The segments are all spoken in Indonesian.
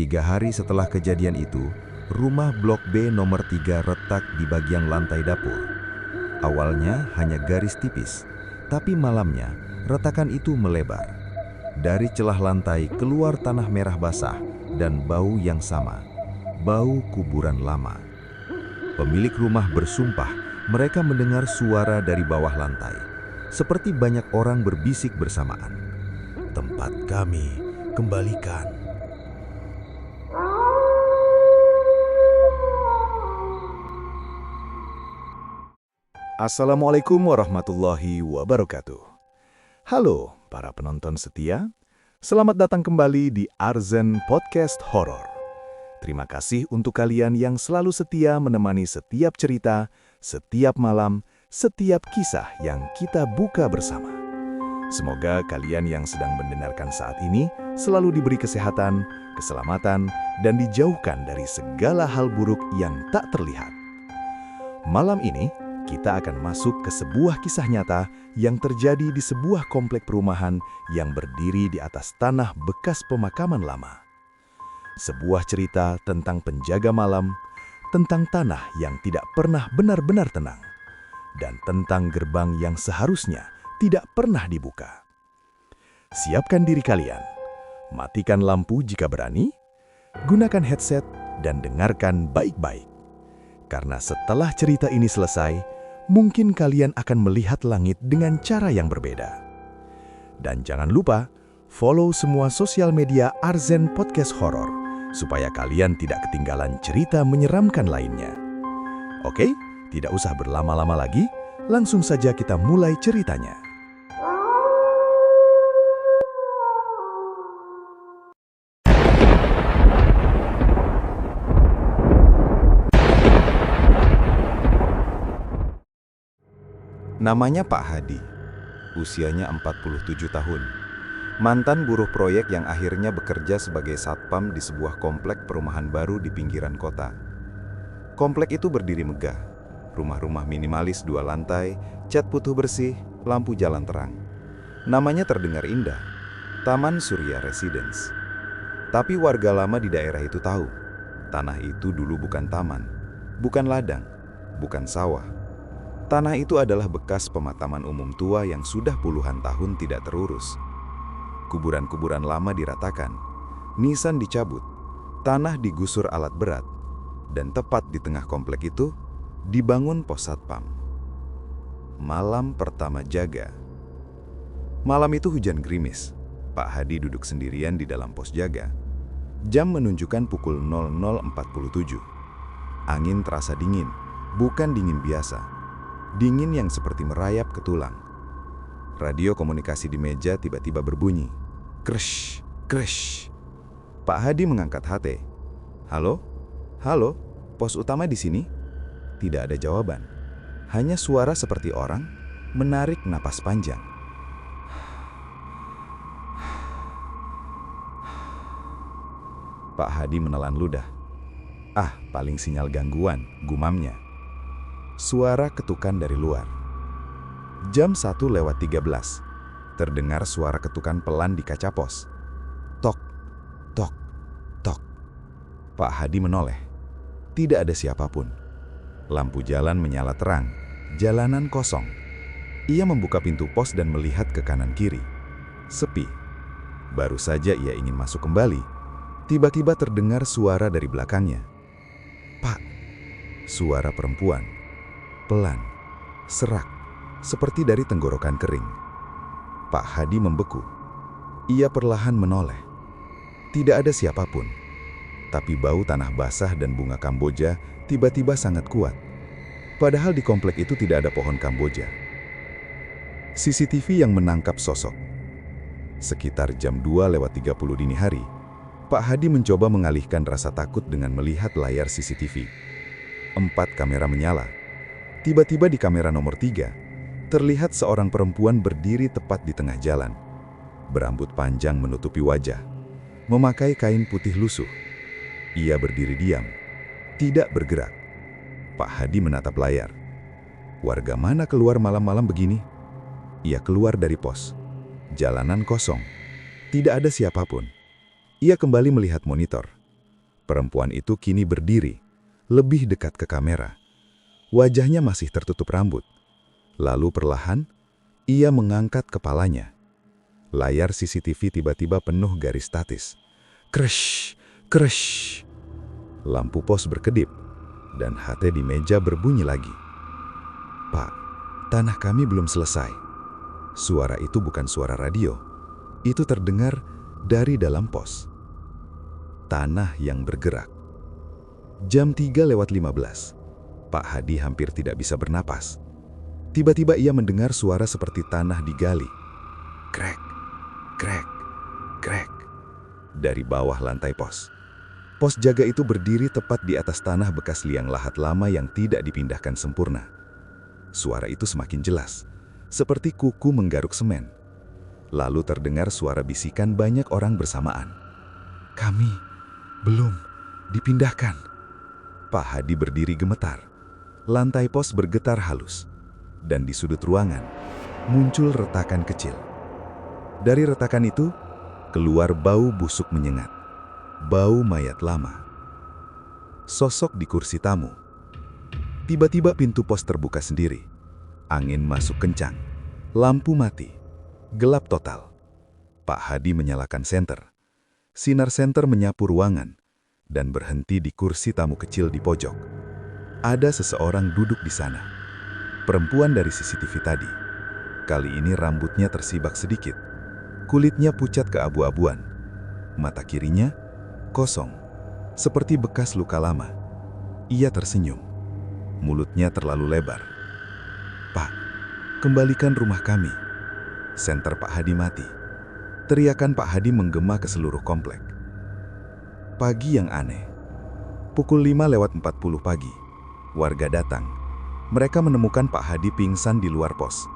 3 hari setelah kejadian itu, rumah Blok B nomor 3 retak di bagian lantai dapur. Awalnya hanya garis tipis, tapi malamnya retakan itu melebar. Dari celah lantai keluar tanah merah basah dan bau yang sama, bau kuburan lama. Pemilik rumah bersumpah mereka mendengar suara dari bawah lantai, seperti banyak orang berbisik bersamaan. "Tempat kami, kembalikan." Assalamualaikum warahmatullahi wabarakatuh. Halo para penonton setia, selamat datang kembali di Arzen Podcast Horor. Terima kasih untuk kalian yang selalu setia menemani setiap cerita, setiap malam, setiap kisah yang kita buka bersama. Semoga kalian yang sedang mendengarkan saat ini selalu diberi kesehatan, keselamatan, dan dijauhkan dari segala hal buruk yang tak terlihat. Malam ini, kita akan masuk ke sebuah kisah nyata yang terjadi di sebuah komplek perumahan yang berdiri di atas tanah bekas pemakaman lama. Sebuah cerita tentang penjaga malam, tentang tanah yang tidak pernah benar-benar tenang, dan tentang gerbang yang seharusnya tidak pernah dibuka. Siapkan diri kalian, matikan lampu jika berani, gunakan headset, dan dengarkan baik-baik. Karena setelah cerita ini selesai, mungkin kalian akan melihat langit dengan cara yang berbeda. Dan jangan lupa, follow semua sosial media Arzen Podcast Horor, supaya kalian tidak ketinggalan cerita menyeramkan lainnya. Oke, tidak usah berlama-lama lagi, langsung saja kita mulai ceritanya. Namanya Pak Hadi, usianya 47 tahun. Mantan buruh proyek yang akhirnya bekerja sebagai satpam di sebuah komplek perumahan baru di pinggiran kota. Komplek itu berdiri megah, rumah-rumah minimalis 2 lantai, cat putih bersih, lampu jalan terang. Namanya terdengar indah, Taman Surya Residence. Tapi warga lama di daerah itu tahu, tanah itu dulu bukan taman, bukan ladang, bukan sawah. Tanah itu adalah bekas pemakaman umum tua yang sudah puluhan tahun tidak terurus. Kuburan-kuburan lama diratakan, nisan dicabut, tanah digusur alat berat, dan tepat di tengah komplek itu dibangun pos satpam. Malam pertama jaga. Malam itu hujan gerimis. Pak Hadi duduk sendirian di dalam pos jaga. Jam menunjukkan pukul 00.47. Angin terasa dingin, bukan dingin biasa. Dingin yang seperti merayap ke tulang. Radio komunikasi di meja tiba-tiba berbunyi. Kresh, kresh. Pak Hadi mengangkat HP. "Halo? Halo? Pos utama di sini?" Tidak ada jawaban. Hanya suara seperti orang menarik napas panjang. Pak Hadi menelan ludah. Paling sinyal gangguan, gumamnya. Suara ketukan dari luar. Jam 1:13. Terdengar suara ketukan pelan di kaca pos. Tok, tok, tok. Pak Hadi menoleh. Tidak ada siapapun. Lampu jalan menyala terang. Jalanan kosong. Ia membuka pintu pos dan melihat ke kanan kiri. Sepi. Baru saja ia ingin masuk kembali. Tiba-tiba terdengar suara dari belakangnya. "Pak." Suara perempuan. Pelan, serak, seperti dari tenggorokan kering. Pak Hadi membeku. Ia perlahan menoleh. Tidak ada siapapun. Tapi bau tanah basah dan bunga Kamboja tiba-tiba sangat kuat. Padahal di komplek itu tidak ada pohon Kamboja. CCTV yang menangkap sosok. Sekitar jam 2:30 dini hari, Pak Hadi mencoba mengalihkan rasa takut dengan melihat layar CCTV. 4 kamera menyala. Tiba-tiba di kamera nomor 3, terlihat seorang perempuan berdiri tepat di tengah jalan. Berambut panjang menutupi wajah, memakai kain putih lusuh. Ia berdiri diam, tidak bergerak. Pak Hadi menatap layar. Warga mana keluar malam-malam begini? Ia keluar dari pos. Jalanan kosong, tidak ada siapapun. Ia kembali melihat monitor. Perempuan itu kini berdiri, lebih dekat ke kamera. Wajahnya masih tertutup rambut. Lalu perlahan, ia mengangkat kepalanya. Layar CCTV tiba-tiba penuh garis statis. Kresh, kresh. Lampu pos berkedip, dan HT di meja berbunyi lagi. Pak, tanah kami belum selesai. Suara itu bukan suara radio. Itu terdengar dari dalam pos. Tanah yang bergerak. Jam 3:15. Pak Hadi hampir tidak bisa bernapas. Tiba-tiba ia mendengar suara seperti tanah digali. Krek, krek, krek. Dari bawah lantai pos. Pos jaga itu berdiri tepat di atas tanah bekas liang lahat lama yang tidak dipindahkan sempurna. Suara itu semakin jelas, seperti kuku menggaruk semen. Lalu terdengar suara bisikan banyak orang bersamaan. Kami belum dipindahkan. Pak Hadi berdiri gemetar. Lantai pos bergetar halus. Dan di sudut ruangan, muncul retakan kecil. Dari retakan itu, keluar bau busuk menyengat. Bau mayat lama. Sosok di kursi tamu. Tiba-tiba pintu pos terbuka sendiri. Angin masuk kencang. Lampu mati. Gelap total. Pak Hadi menyalakan senter. Sinar senter menyapu ruangan dan berhenti di kursi tamu kecil di pojok. Ada seseorang duduk di sana. Perempuan dari CCTV tadi. Kali ini rambutnya tersibak sedikit. Kulitnya pucat keabu-abuan. Mata kirinya kosong, seperti bekas luka lama. Ia tersenyum. Mulutnya terlalu lebar. Pak, kembalikan rumah kami. Senter Pak Hadi mati. Teriakan Pak Hadi menggema ke seluruh komplek. Pagi yang aneh. Pukul 5:40 pagi. Warga datang. Mereka menemukan Pak Hadi pingsan di luar pos.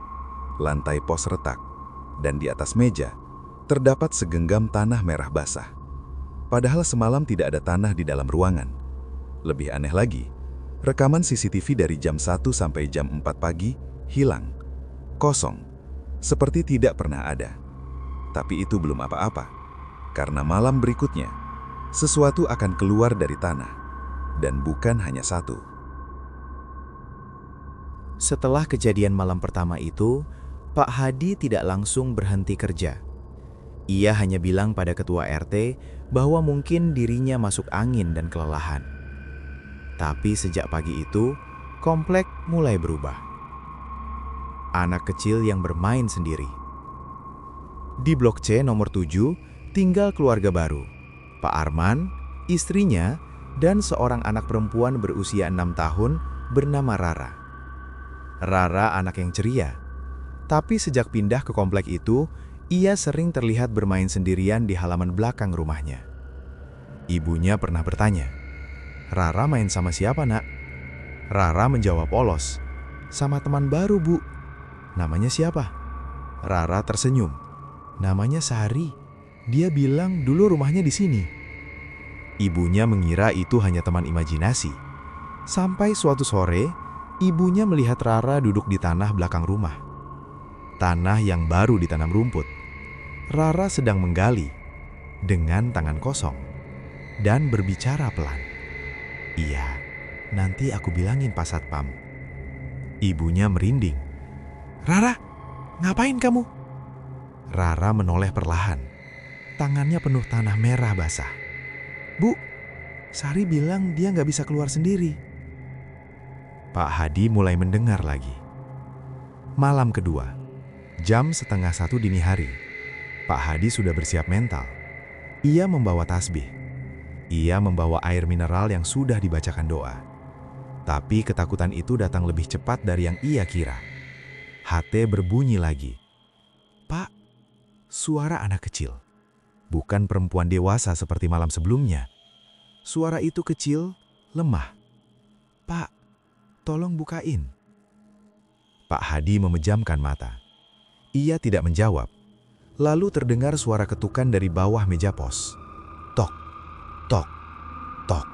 Lantai pos retak. Dan di atas meja, terdapat segenggam tanah merah basah. Padahal semalam tidak ada tanah di dalam ruangan. Lebih aneh lagi, rekaman CCTV dari jam 1 sampai jam 4 pagi hilang. Kosong. Seperti tidak pernah ada. Tapi itu belum apa-apa. Karena malam berikutnya, sesuatu akan keluar dari tanah. Dan bukan hanya satu. Setelah kejadian malam pertama itu, Pak Hadi tidak langsung berhenti kerja. Ia hanya bilang pada ketua RT bahwa mungkin dirinya masuk angin dan kelelahan. Tapi sejak pagi itu, komplek mulai berubah. Anak kecil yang bermain sendiri. Di Blok C nomor 7, tinggal keluarga baru. Pak Arman, istrinya, dan seorang anak perempuan berusia 6 tahun bernama Rara. Rara anak yang ceria. Tapi sejak pindah ke komplek itu, ia sering terlihat bermain sendirian di halaman belakang rumahnya. Ibunya pernah bertanya, "Rara main sama siapa, Nak?" Rara menjawab polos, "Sama teman baru, Bu." "Namanya siapa?" Rara tersenyum. "Namanya Sari. Dia bilang dulu rumahnya di sini." Ibunya mengira itu hanya teman imajinasi. Sampai suatu sore, ibunya melihat Rara duduk di tanah belakang rumah. Tanah yang baru ditanam rumput. Rara sedang menggali dengan tangan kosong dan berbicara pelan. "Iya, nanti aku bilangin Pak Satpam." Ibunya merinding. "Rara, ngapain kamu?" Rara menoleh perlahan. Tangannya penuh tanah merah basah. "Bu, Sari bilang dia nggak bisa keluar sendiri." Pak Hadi mulai mendengar lagi. Malam kedua, jam 12:30 dini hari. Pak Hadi sudah bersiap mental. Ia membawa tasbih. Ia membawa air mineral yang sudah dibacakan doa. Tapi ketakutan itu datang lebih cepat dari yang ia kira. HT berbunyi lagi. "Pak, suara anak kecil. Bukan perempuan dewasa seperti malam sebelumnya. Suara itu kecil, lemah. Pak, tolong bukain." Pak Hadi memejamkan mata. Ia tidak menjawab. Lalu terdengar suara ketukan dari bawah meja pos. Tok, tok, tok.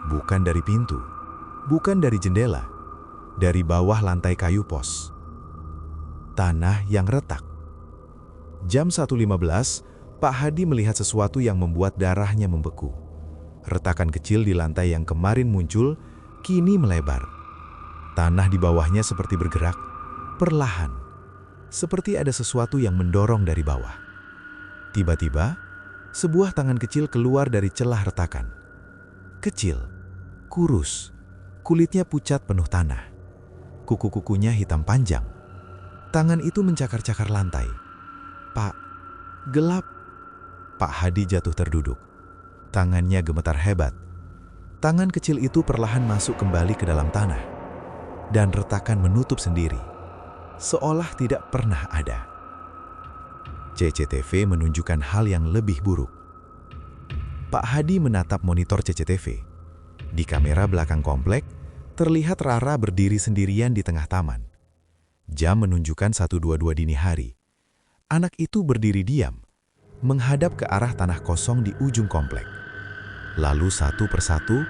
Bukan dari pintu, bukan dari jendela, dari bawah lantai kayu pos. Tanah yang retak. Jam 1:15, Pak Hadi melihat sesuatu yang membuat darahnya membeku. Retakan kecil di lantai yang kemarin muncul, kini melebar. Tanah di bawahnya seperti bergerak, perlahan. Seperti ada sesuatu yang mendorong dari bawah. Tiba-tiba, sebuah tangan kecil keluar dari celah retakan. Kecil, kurus, kulitnya pucat penuh tanah. Kuku-kukunya hitam panjang. Tangan itu mencakar-cakar lantai. "Pak, gelap." Pak Hadi jatuh terduduk. Tangannya gemetar hebat. Tangan kecil itu perlahan masuk kembali ke dalam tanah. Dan retakan menutup sendiri. Seolah tidak pernah ada. CCTV menunjukkan hal yang lebih buruk. Pak Hadi menatap monitor CCTV. Di kamera belakang komplek, terlihat Rara berdiri sendirian di tengah taman. Jam menunjukkan 1.22 dini hari. Anak itu berdiri diam, menghadap ke arah tanah kosong di ujung komplek. Lalu satu persatu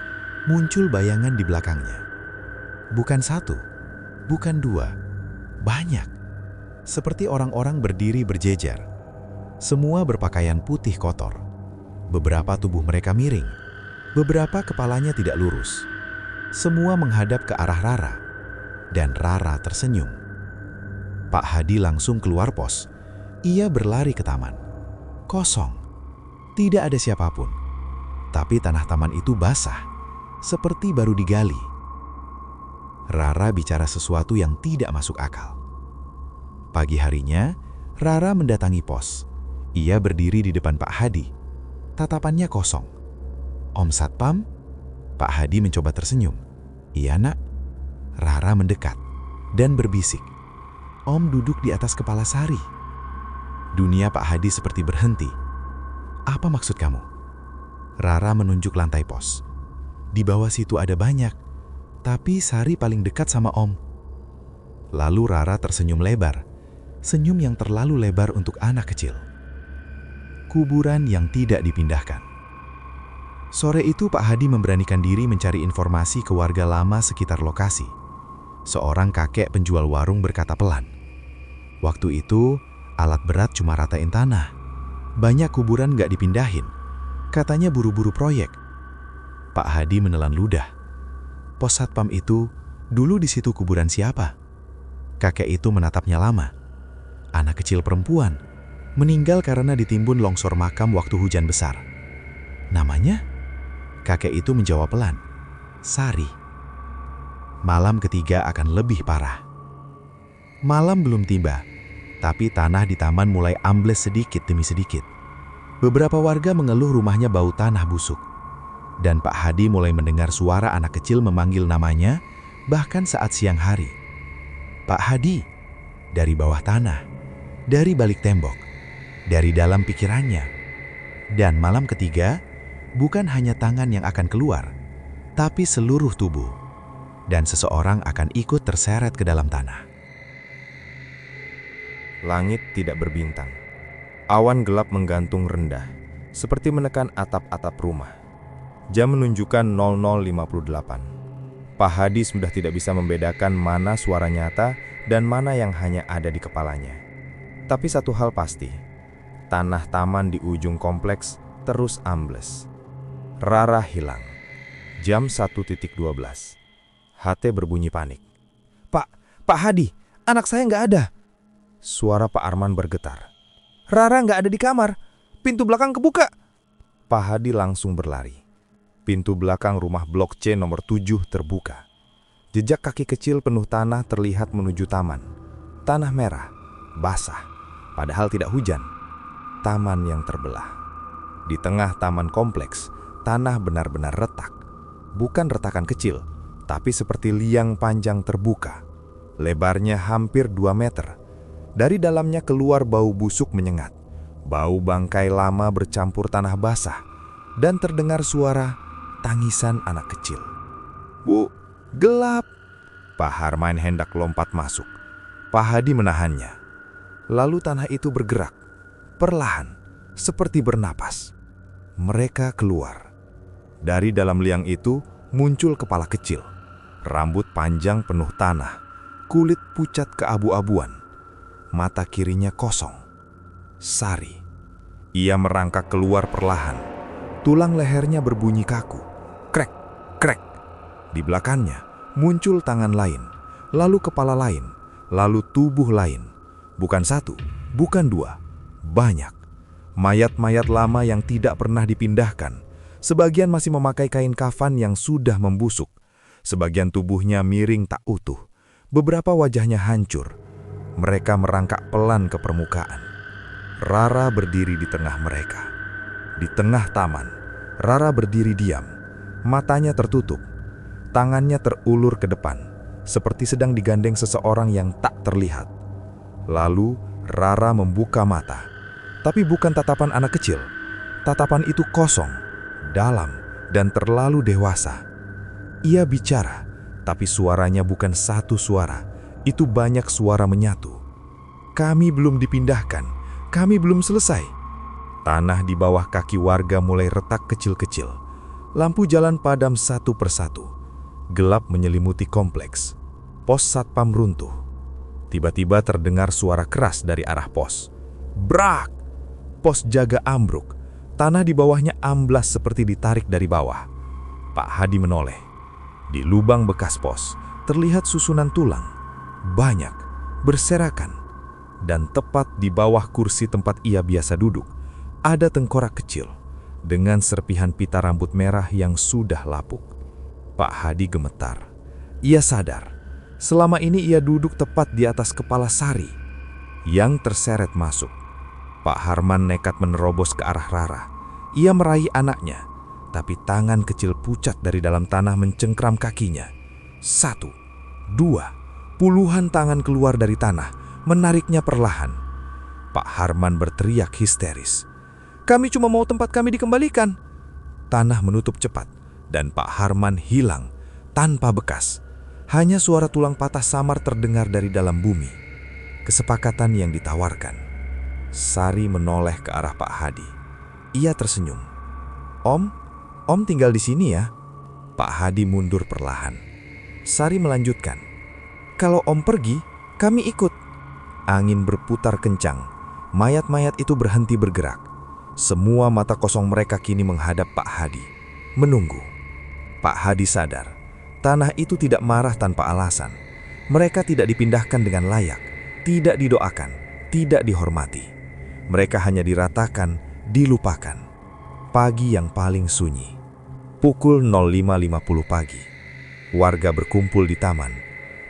muncul bayangan di belakangnya. Bukan satu, bukan dua, banyak. Seperti orang-orang berdiri berjejer. Semua berpakaian putih kotor. Beberapa tubuh mereka miring, beberapa kepalanya tidak lurus. Semua menghadap ke arah Rara, dan Rara tersenyum. Pak Hadi langsung keluar pos. Ia berlari ke taman. Kosong, tidak ada siapapun. Tapi tanah taman itu basah, seperti baru digali. Rara bicara sesuatu yang tidak masuk akal. Pagi harinya, Rara mendatangi pos. Ia berdiri di depan Pak Hadi. Tatapannya kosong. "Om Satpam?" Pak Hadi mencoba tersenyum. "Iya, Nak." Rara mendekat dan berbisik. "Om duduk di atas kepala Sari." Dunia Pak Hadi seperti berhenti. "Apa maksud kamu?" Rara menunjuk lantai pos. "Di bawah situ ada banyak, tapi Sari paling dekat sama Om." Lalu Rara tersenyum lebar. Senyum yang terlalu lebar untuk anak kecil. Kuburan yang tidak dipindahkan. Sore itu Pak Hadi memberanikan diri mencari informasi ke warga lama sekitar lokasi. Seorang kakek penjual warung berkata pelan, "Waktu itu, alat berat cuma ratain tanah. Banyak kuburan gak dipindahin. Katanya buru-buru proyek." Pak Hadi menelan ludah. "Pos Satpam itu, dulu di situ kuburan siapa?" Kakek itu menatapnya lama. "Anak kecil perempuan. Meninggal karena ditimbun longsor makam waktu hujan besar." "Namanya?" Kakek itu menjawab pelan. "Sari." Malam ketiga akan lebih parah. Malam belum tiba, tapi tanah di taman mulai ambles sedikit demi sedikit. Beberapa warga mengeluh rumahnya bau tanah busuk. Dan Pak Hadi mulai mendengar suara anak kecil memanggil namanya, bahkan saat siang hari. "Pak Hadi!" Dari bawah tanah, dari balik tembok, dari dalam pikirannya. Dan malam ketiga, bukan hanya tangan yang akan keluar, tapi seluruh tubuh. Dan seseorang akan ikut terseret ke dalam tanah. Langit tidak berbintang. Awan gelap menggantung rendah, seperti menekan atap-atap rumah. Jam menunjukkan 00.58. Pak Hadi sudah tidak bisa membedakan mana suara nyata dan mana yang hanya ada di kepalanya. Tapi satu hal pasti, tanah taman di ujung kompleks terus ambles. Rara hilang. Jam 1.12. HT berbunyi panik. Pak Hadi, anak saya nggak ada." Suara Pak Arman bergetar. "Rara nggak ada di kamar. Pintu belakang kebuka." Pak Hadi langsung berlari. Pintu belakang rumah blok C nomor 7 terbuka. Jejak kaki kecil penuh tanah terlihat menuju taman. Tanah merah, basah, padahal tidak hujan. Taman yang terbelah. Di tengah taman kompleks, tanah benar-benar retak. Bukan retakan kecil, tapi seperti liang panjang terbuka. Lebarnya hampir 2 meter. Dari dalamnya keluar bau busuk menyengat. Bau bangkai lama bercampur tanah basah. Dan terdengar suara tangisan anak kecil. "Bu, gelap!" Pak Harman hendak lompat masuk. Pak Hadi menahannya. Lalu tanah itu bergerak. Perlahan, seperti bernapas. Mereka keluar. Dari dalam liang itu muncul kepala kecil. Rambut panjang penuh tanah, kulit pucat keabu-abuan. Mata kirinya kosong. Sari. Ia merangkak keluar perlahan. Tulang lehernya berbunyi kaku. Krek, krek. Di belakangnya muncul tangan lain, lalu kepala lain, lalu tubuh lain. Bukan satu, bukan dua, banyak. Mayat-mayat lama yang tidak pernah dipindahkan. Sebagian masih memakai kain kafan yang sudah membusuk. Sebagian tubuhnya miring tak utuh. Beberapa wajahnya hancur. Mereka merangkak pelan ke permukaan. Rara berdiri di tengah mereka. Di tengah taman, Rara berdiri diam. Matanya tertutup. Tangannya terulur ke depan, seperti sedang digandeng seseorang yang tak terlihat. Lalu, Rara membuka mata. Tapi bukan tatapan anak kecil. Tatapan itu kosong, dalam, dan terlalu dewasa. Ia bicara, tapi suaranya bukan satu suara. Itu banyak suara menyatu. Kami belum dipindahkan. Kami belum selesai. Tanah di bawah kaki warga mulai retak kecil-kecil. Lampu jalan padam satu persatu. Gelap menyelimuti kompleks. Pos satpam runtuh. Tiba-tiba terdengar suara keras dari arah pos. Brak! Pos jaga ambruk. Tanah di bawahnya amblas seperti ditarik dari bawah. Pak Hadi menoleh. Di lubang bekas pos, terlihat susunan tulang. Banyak, berserakan. Dan tepat di bawah kursi tempat ia biasa duduk, ada tengkorak kecil dengan serpihan pita rambut merah yang sudah lapuk. Pak Hadi gemetar. Ia sadar, selama ini ia duduk tepat di atas kepala Sari yang terseret masuk. Pak Harman nekat menerobos ke arah Rara. Ia meraih anaknya, tapi tangan kecil pucat dari dalam tanah mencengkram kakinya. 1, 2, puluhan tangan keluar dari tanah, menariknya perlahan. Pak Harman berteriak histeris. Kami cuma mau tempat kami dikembalikan. Tanah menutup cepat, dan Pak Harman hilang tanpa bekas. Hanya suara tulang patah samar terdengar dari dalam bumi. Kesepakatan yang ditawarkan. Sari menoleh ke arah Pak Hadi. Ia tersenyum. Om tinggal di sini ya. Pak Hadi mundur perlahan. Sari melanjutkan. Kalau Om pergi, kami ikut. Angin berputar kencang. Mayat-mayat itu berhenti bergerak. Semua mata kosong mereka kini menghadap Pak Hadi. Menunggu. Pak Hadi sadar. Tanah itu tidak marah tanpa alasan. Mereka tidak dipindahkan dengan layak. Tidak didoakan. Tidak dihormati. Mereka hanya diratakan, dilupakan. Pagi yang paling sunyi. Pukul 05.50 pagi. Warga berkumpul di taman.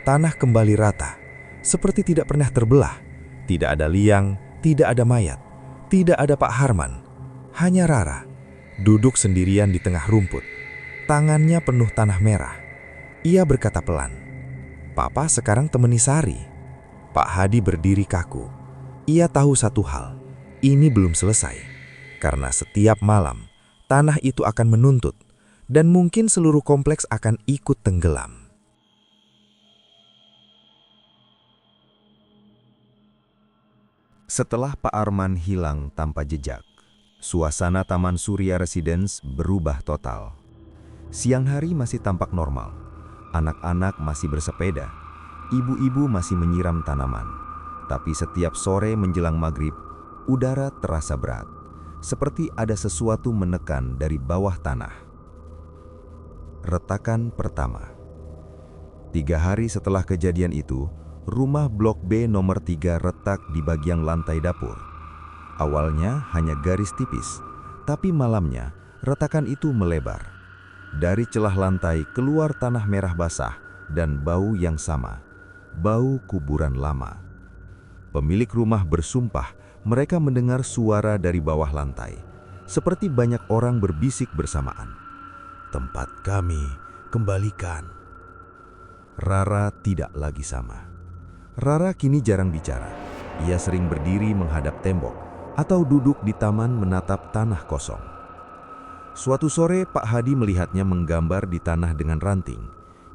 Tanah kembali rata, seperti tidak pernah terbelah. Tidak ada liang, tidak ada mayat, tidak ada Pak Harman. Hanya Rara, duduk sendirian di tengah rumput. Tangannya penuh tanah merah. Ia berkata pelan, "Papa sekarang temani Sari." Pak Hadi berdiri kaku. Ia tahu satu hal. Ini belum selesai, karena setiap malam tanah itu akan menuntut, dan mungkin seluruh kompleks akan ikut tenggelam. Setelah Pak Arman hilang tanpa jejak, suasana Taman Surya Residence berubah total. Siang hari masih tampak normal, anak-anak masih bersepeda, ibu-ibu masih menyiram tanaman. Tapi setiap sore menjelang maghrib, udara terasa berat, seperti ada sesuatu menekan dari bawah tanah. Retakan pertama. 3 hari setelah kejadian itu, rumah Blok B nomor 3 retak di bagian lantai dapur. Awalnya hanya garis tipis, tapi malamnya retakan itu melebar. Dari celah lantai keluar tanah merah basah dan bau yang sama, bau kuburan lama. Pemilik rumah bersumpah mereka mendengar suara dari bawah lantai, seperti banyak orang berbisik bersamaan. "Tempat kami, kembalikan." Rara tidak lagi sama. Rara kini jarang bicara. Ia sering berdiri menghadap tembok atau duduk di taman menatap tanah kosong. Suatu sore Pak Hadi melihatnya menggambar di tanah dengan ranting.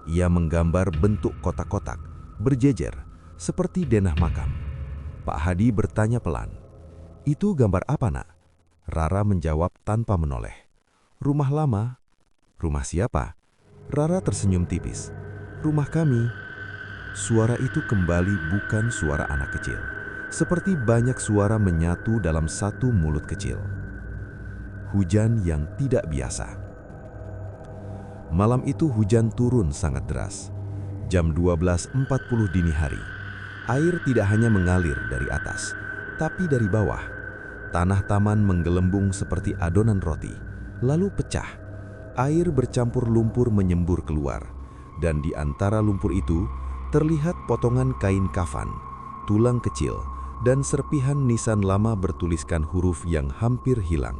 Ia menggambar bentuk kotak-kotak, berjejer, seperti denah makam. Pak Hadi bertanya pelan, "Itu gambar apa, Nak?" Rara menjawab tanpa menoleh, "Rumah lama." "Rumah siapa?" Rara tersenyum tipis. "Rumah kami." Suara itu kembali bukan suara anak kecil, seperti banyak suara menyatu dalam satu mulut kecil. hujan yang tidak biasa. Malam itu hujan turun sangat deras. Jam 12.40 dini hari. Air tidak hanya mengalir dari atas, tapi dari bawah. Tanah taman menggelembung seperti adonan roti, lalu pecah. Air bercampur lumpur menyembur keluar, dan di antara lumpur itu terlihat potongan kain kafan, tulang kecil, dan serpihan nisan lama bertuliskan huruf yang hampir hilang.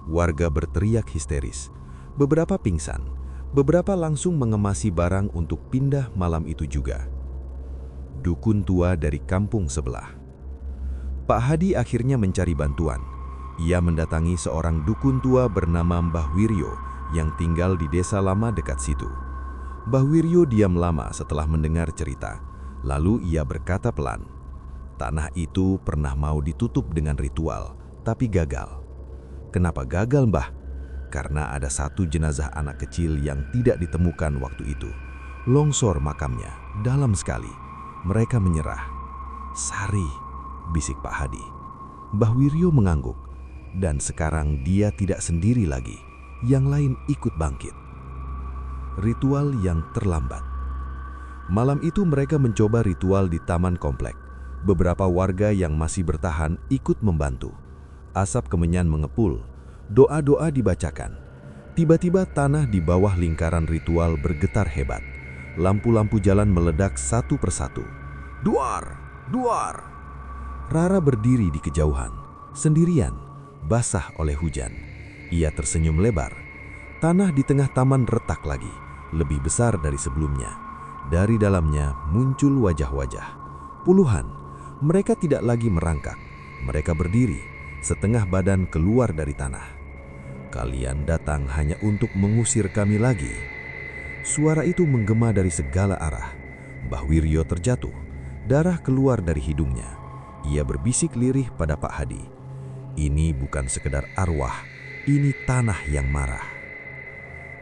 Warga berteriak histeris. Beberapa pingsan, beberapa langsung mengemasi barang untuk pindah malam itu juga. Dukun tua dari kampung sebelah. Pak Hadi akhirnya mencari bantuan. Ia mendatangi seorang dukun tua bernama Mbah Wiryo yang tinggal di desa lama dekat situ. Mbah Wiryo diam lama setelah mendengar cerita. Lalu ia berkata pelan, "Tanah itu pernah mau ditutup dengan ritual, tapi gagal." "Kenapa gagal, Mbah?" "Karena ada satu jenazah anak kecil yang tidak ditemukan waktu itu. Longsor makamnya, dalam sekali. Mereka menyerah." "Sari," bisik Pak Hadi. Mbah Wiryo mengangguk. Dan sekarang dia tidak sendiri lagi. Yang lain ikut bangkit. Ritual yang terlambat. Malam itu mereka mencoba ritual di taman komplek. Beberapa warga yang masih bertahan ikut membantu. Asap kemenyan mengepul. Doa-doa dibacakan. Tiba-tiba tanah di bawah lingkaran ritual bergetar hebat. Lampu-lampu jalan meledak satu persatu. "Duar! Duar!" Rara berdiri di kejauhan, sendirian, basah oleh hujan. Ia tersenyum lebar. Tanah di tengah taman retak lagi, lebih besar dari sebelumnya. Dari dalamnya muncul wajah-wajah. Puluhan. Mereka tidak lagi merangkak. Mereka berdiri, setengah badan keluar dari tanah. "Kalian datang hanya untuk mengusir kami lagi." Suara itu menggema dari segala arah. Mbah Wiryo terjatuh. Darah keluar dari hidungnya. Ia berbisik lirih pada Pak Hadi. "Ini bukan sekedar arwah, ini tanah yang marah."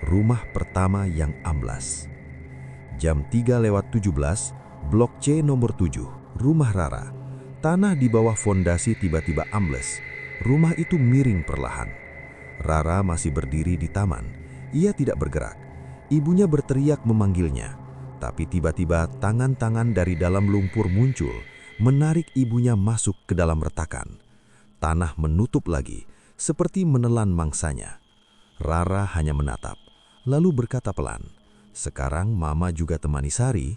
Rumah pertama yang amblas. Jam 3:17, Blok C nomor 7, rumah Rara. Tanah di bawah fondasi tiba-tiba ambles. Rumah itu miring perlahan. Rara masih berdiri di taman. Ia tidak bergerak. Ibunya berteriak memanggilnya. Tapi tiba-tiba tangan-tangan dari dalam lumpur muncul, menarik ibunya masuk ke dalam retakan. Tanah menutup lagi, seperti menelan mangsanya. Rara hanya menatap, lalu berkata pelan, "Sekarang Mama juga temani Sari."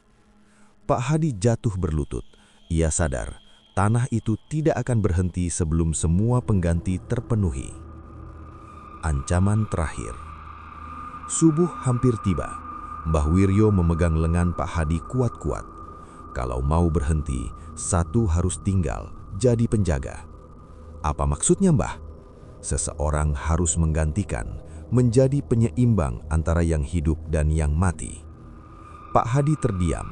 Pak Hadi jatuh berlutut. Ia sadar, tanah itu tidak akan berhenti sebelum semua pengganti terpenuhi. Ancaman terakhir. Subuh hampir tiba. Mbah Wiryo memegang lengan Pak Hadi kuat-kuat. Kalau mau berhenti, satu harus tinggal, jadi penjaga. "Apa maksudnya, Mbah?" "Seseorang harus menggantikan, menjadi penyeimbang antara yang hidup dan yang mati." Pak Hadi terdiam.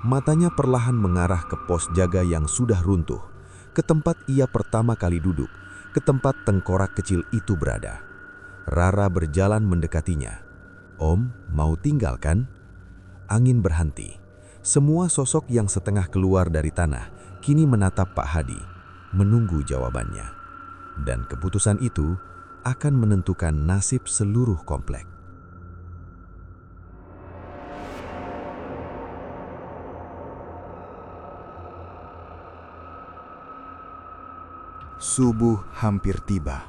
Matanya perlahan mengarah ke pos jaga yang sudah runtuh, ke tempat ia pertama kali duduk, ke tempat tengkorak kecil itu berada. Rara berjalan mendekatinya. "Om, mau tinggal kan?" Angin berhenti. Semua sosok yang setengah keluar dari tanah kini menatap Pak Hadi, menunggu jawabannya. Dan keputusan itu akan menentukan nasib seluruh komplek. Subuh hampir tiba.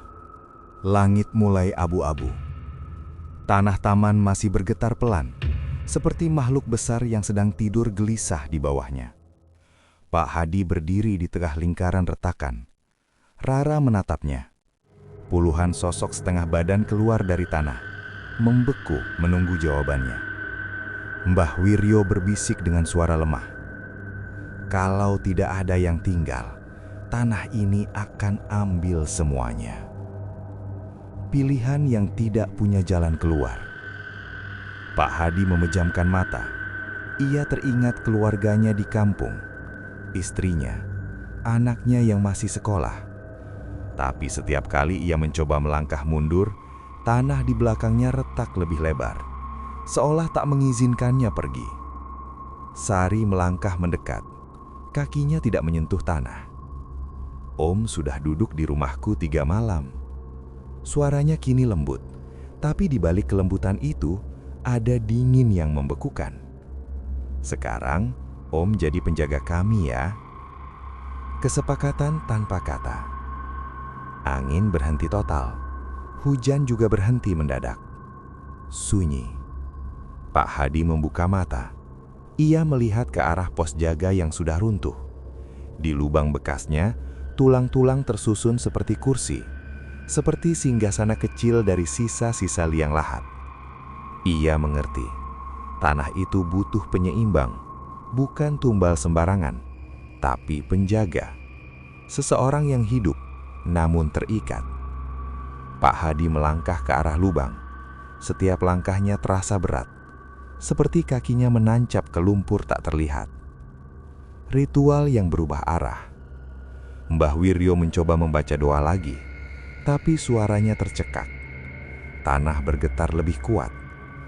Langit mulai abu-abu. Tanah taman masih bergetar pelan, seperti makhluk besar yang sedang tidur gelisah di bawahnya. Pak Hadi berdiri di tengah lingkaran retakan. Rara menatapnya. Puluhan sosok setengah badan keluar dari tanah, membeku menunggu jawabannya. Mbah Wiryo berbisik dengan suara lemah. "Kalau tidak ada yang tinggal, tanah ini akan ambil semuanya." Pilihan yang tidak punya jalan keluar. Pak Hadi memejamkan mata. Ia teringat keluarganya di kampung, istrinya, anaknya yang masih sekolah. Tapi setiap kali ia mencoba melangkah mundur, tanah di belakangnya retak lebih lebar, seolah tak mengizinkannya pergi. Sari melangkah mendekat. Kakinya tidak menyentuh tanah. "Om sudah duduk di rumahku 3 malam. Suaranya kini lembut, tapi di balik kelembutan itu ada dingin yang membekukan. "Sekarang, Om jadi penjaga kami ya." Kesepakatan tanpa kata. Angin berhenti total. Hujan juga berhenti mendadak. Sunyi. Pak Hadi membuka mata. Ia melihat ke arah pos jaga yang sudah runtuh. Di lubang bekasnya, tulang-tulang tersusun seperti kursi, seperti singgasana kecil dari sisa-sisa liang lahat. Ia mengerti, tanah itu butuh penyeimbang, bukan tumbal sembarangan, tapi penjaga. Seseorang yang hidup, namun terikat. Pak Hadi melangkah ke arah lubang. Setiap langkahnya terasa berat, seperti kakinya menancap ke lumpur tak terlihat. Ritual yang berubah arah. Mbah Wiryo mencoba membaca doa lagi, tapi suaranya tercekak. Tanah bergetar lebih kuat.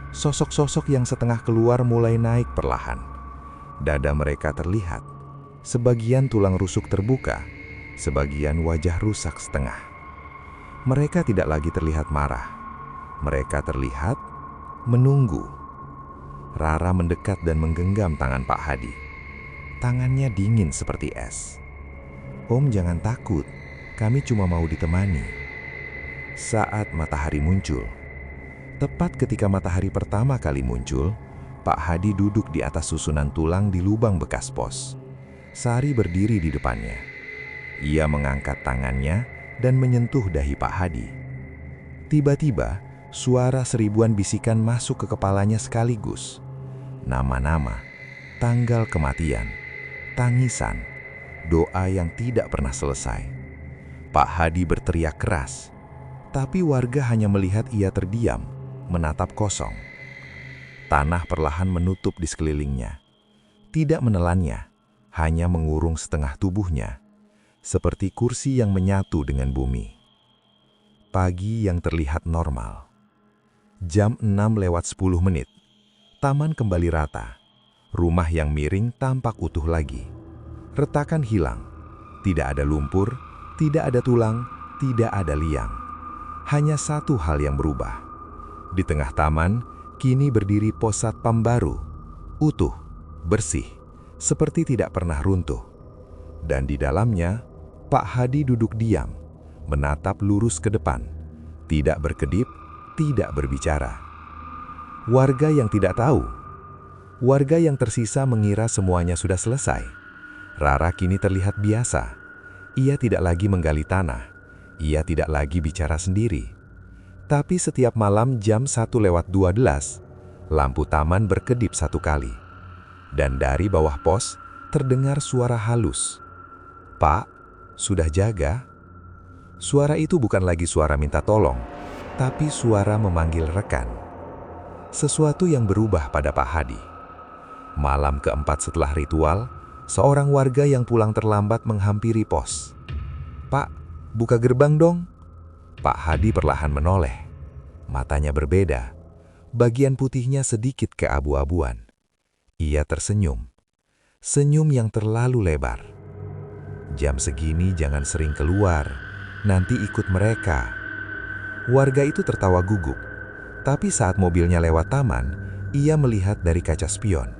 Sosok-sosok yang setengah keluar mulai naik perlahan. Dada mereka terlihat. Sebagian tulang rusuk terbuka, sebagian wajah rusak setengah. Mereka tidak lagi terlihat marah. Mereka terlihat menunggu. Rara mendekat dan menggenggam tangan Pak Hadi. Tangannya dingin seperti es. "Om, jangan takut, kami cuma mau ditemani." Saat matahari muncul. Tepat ketika matahari pertama kali muncul, Pak Hadi duduk di atas susunan tulang di lubang bekas pos. Sari berdiri di depannya. Ia mengangkat tangannya dan menyentuh dahi Pak Hadi. Tiba-tiba, suara seribuan bisikan masuk ke kepalanya sekaligus. Nama-nama, tanggal kematian, tangisan, doa yang tidak pernah selesai. Pak Hadi berteriak keras, tapi warga hanya melihat ia terdiam, menatap kosong. Tanah perlahan menutup di sekelilingnya. Tidak menelannya, hanya mengurung setengah tubuhnya, seperti kursi yang menyatu dengan bumi. Pagi yang terlihat normal. Jam 6:10. Taman kembali rata. Rumah yang miring tampak utuh lagi. Retakan hilang. Tidak ada lumpur, tidak ada tulang, tidak ada liang. Hanya satu hal yang berubah. Di tengah taman, kini berdiri pos satpam baru. Utuh, bersih, seperti tidak pernah runtuh. Dan di dalamnya, Pak Hadi duduk diam, menatap lurus ke depan, tidak berkedip, tidak berbicara. Warga yang tidak tahu, warga yang tersisa mengira semuanya sudah selesai. Rara kini terlihat biasa. Ia tidak lagi menggali tanah, ia tidak lagi bicara sendiri. Tapi setiap malam jam 1:12, lampu taman berkedip satu kali. Dan dari bawah pos terdengar suara halus. "Pak, sudah jaga?" Suara itu bukan lagi suara minta tolong, tapi suara memanggil rekan. Sesuatu yang berubah pada Pak Hadi. Malam keempat setelah ritual, seorang warga yang pulang terlambat menghampiri pos. "Pak, buka gerbang dong." Pak Hadi perlahan menoleh. Matanya berbeda. Bagian putihnya sedikit keabu-abuan. Ia tersenyum. Senyum yang terlalu lebar. "Jam segini jangan sering keluar, nanti ikut mereka." Warga itu tertawa gugup. Tapi saat mobilnya lewat taman, ia melihat dari kaca spion.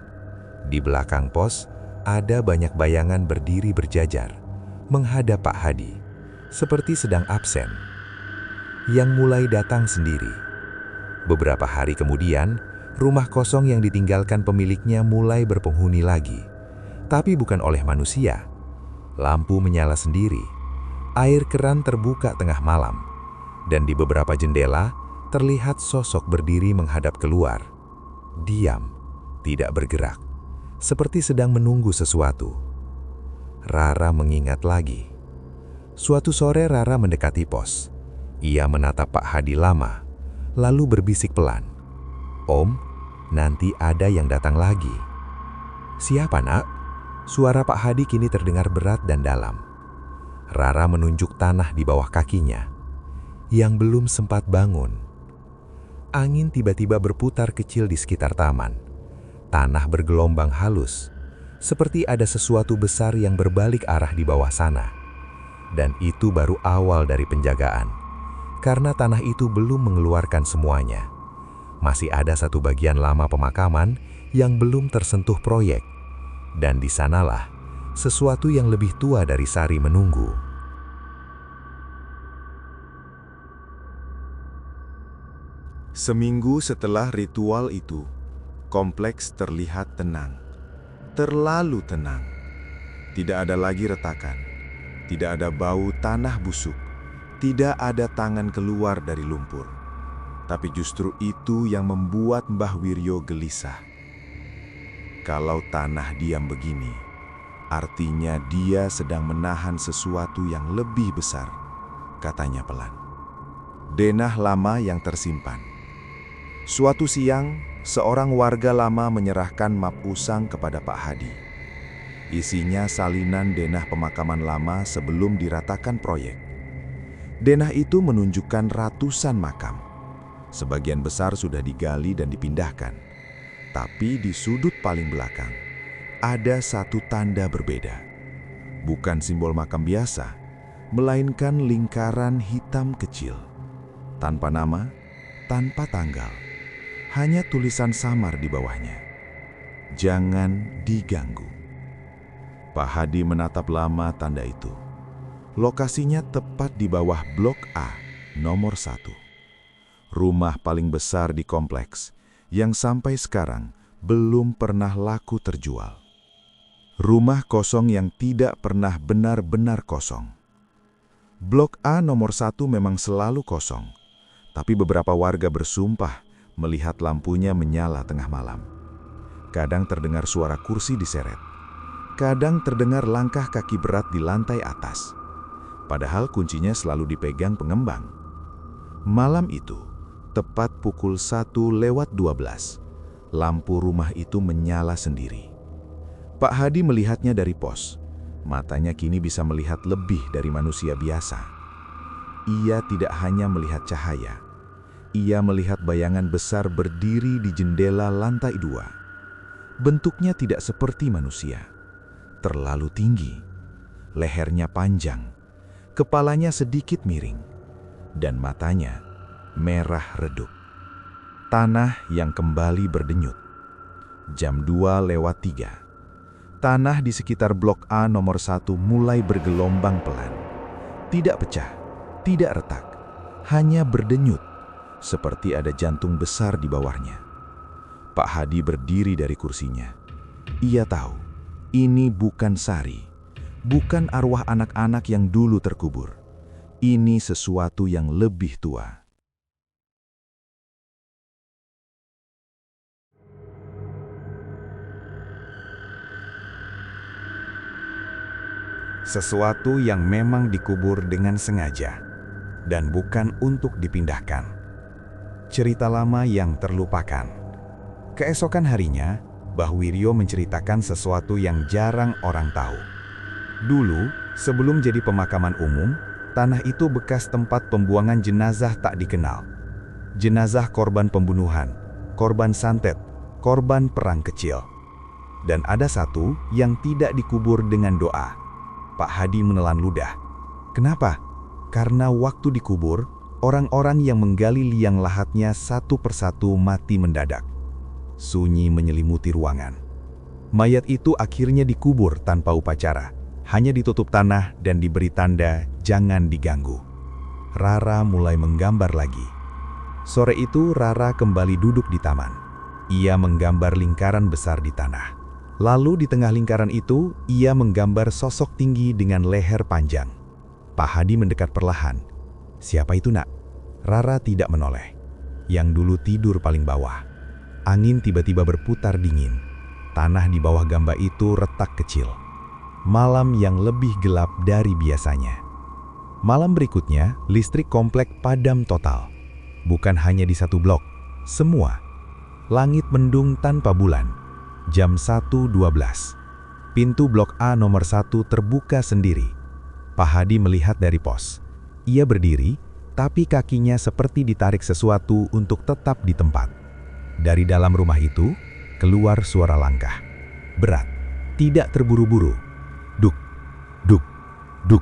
Di belakang pos, ada banyak bayangan berdiri berjajar, menghadap Pak Hadi, seperti sedang absen. Yang mulai datang sendiri. Beberapa hari kemudian, rumah kosong yang ditinggalkan pemiliknya mulai berpenghuni lagi. Tapi bukan oleh manusia. Lampu menyala sendiri. Air keran terbuka tengah malam. Dan di beberapa jendela, terlihat sosok berdiri menghadap keluar. Diam, tidak bergerak. Seperti sedang menunggu sesuatu. Rara mengingat lagi. Suatu sore Rara mendekati pos. Ia menatap Pak Hadi lama, lalu berbisik pelan. "Om, nanti ada yang datang lagi." "Siapa, Nak?" Suara Pak Hadi kini terdengar berat dan dalam. Rara menunjuk tanah di bawah kakinya, yang belum sempat bangun. Angin tiba-tiba berputar kecil di sekitar taman. Tanah bergelombang halus, seperti ada sesuatu besar yang berbalik arah di bawah sana. Dan itu baru awal dari penjagaan. karena tanah itu belum mengeluarkan semuanya. Masih ada satu bagian lama pemakaman yang belum tersentuh proyek. Dan di sanalah sesuatu yang lebih tua dari Sari menunggu. Seminggu setelah ritual itu, kompleks terlihat tenang. Terlalu tenang. Tidak ada lagi retakan. Tidak ada bau tanah busuk. Tidak ada tangan keluar dari lumpur. Tapi justru itu yang membuat Mbah Wiryo gelisah. Kalau tanah diam begini, artinya dia sedang menahan sesuatu yang lebih besar, katanya pelan. Denah lama yang tersimpan. Suatu siang, seorang warga lama menyerahkan map usang kepada Pak Hadi. Isinya salinan denah pemakaman lama sebelum diratakan proyek. Denah itu menunjukkan ratusan makam. Sebagian besar sudah digali dan dipindahkan. Tapi di sudut paling belakang, ada satu tanda berbeda. Bukan simbol makam biasa, melainkan lingkaran hitam kecil. Tanpa nama, tanpa tanggal. Hanya tulisan samar di bawahnya. Jangan diganggu. Pak Hadi menatap lama tanda itu. Lokasinya tepat di bawah Blok A, nomor 1. Rumah paling besar di kompleks, yang sampai sekarang belum pernah laku terjual. Rumah kosong yang tidak pernah benar-benar kosong. Blok A nomor 1 memang selalu kosong, tapi beberapa warga bersumpah melihat lampunya menyala tengah malam. Kadang terdengar suara kursi diseret. Kadang terdengar langkah kaki berat di lantai atas. Padahal kuncinya selalu dipegang pengembang. Malam itu, tepat pukul 1:12, lampu rumah itu menyala sendiri. Pak Hadi melihatnya dari pos. Matanya kini bisa melihat lebih dari manusia biasa. Ia tidak hanya melihat cahaya. Ia melihat bayangan besar berdiri di jendela lantai 2. Bentuknya tidak seperti manusia. Terlalu tinggi, lehernya panjang, kepalanya sedikit miring, dan matanya merah redup. Tanah yang kembali berdenyut. Jam 2:03. Tanah di sekitar Blok A nomor 1 mulai bergelombang pelan. Tidak pecah, tidak retak, hanya berdenyut, seperti ada jantung besar di bawahnya. Pak Hadi berdiri dari kursinya. Ia tahu, ini bukan Sari, bukan arwah anak-anak yang dulu terkubur. Ini sesuatu yang lebih tua. Sesuatu yang memang dikubur dengan sengaja dan bukan untuk dipindahkan. Cerita lama yang terlupakan. Keesokan harinya, Mbah Wiryo menceritakan sesuatu yang jarang orang tahu. Dulu, sebelum jadi pemakaman umum, tanah itu bekas tempat pembuangan jenazah tak dikenal. Jenazah korban pembunuhan, korban santet, korban perang kecil. Dan ada satu yang tidak dikubur dengan doa. Pak Hadi menelan ludah. Kenapa? Karena waktu dikubur, orang-orang yang menggali liang lahatnya satu persatu mati mendadak. Sunyi menyelimuti ruangan. Mayat itu akhirnya dikubur tanpa upacara, hanya ditutup tanah dan diberi tanda jangan diganggu. Rara mulai menggambar lagi. Sore itu Rara kembali duduk di taman. Ia menggambar lingkaran besar di tanah. Lalu di tengah lingkaran itu, ia menggambar sosok tinggi dengan leher panjang. Pak Hadi mendekat perlahan. Siapa itu, Nak? Rara tidak menoleh. Yang dulu tidur paling bawah. Angin tiba-tiba berputar dingin. Tanah di bawah gambar itu retak kecil. Malam yang lebih gelap dari biasanya. Malam berikutnya, listrik komplek padam total. Bukan hanya di satu blok, semua. Langit mendung tanpa bulan. Jam 1:12. Pintu Blok A nomor 1 terbuka sendiri. Pak Hadi melihat dari pos. Ia berdiri, tapi kakinya seperti ditarik sesuatu untuk tetap di tempat. Dari dalam rumah itu, keluar suara langkah. Berat, tidak terburu-buru. Duk, duk, duk.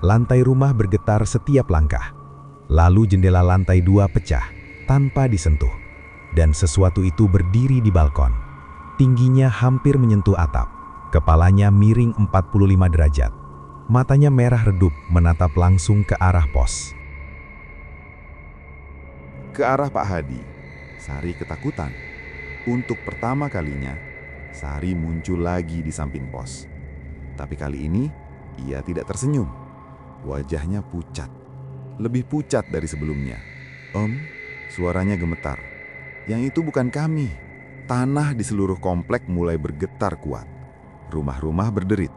Lantai rumah bergetar setiap langkah. Lalu jendela lantai 2 pecah tanpa disentuh, dan sesuatu itu berdiri di balkon. Tingginya hampir menyentuh atap, kepalanya miring 45 derajat. Matanya merah redup menatap langsung ke arah pos. Ke arah Pak Hadi, Sari ketakutan. Untuk pertama kalinya, Sari muncul lagi di samping pos. Tapi kali ini, ia tidak tersenyum. Wajahnya pucat. Lebih pucat dari sebelumnya. Om, suaranya gemetar. Yang itu bukan kami. Tanah di seluruh komplek mulai bergetar kuat. Rumah-rumah berderit.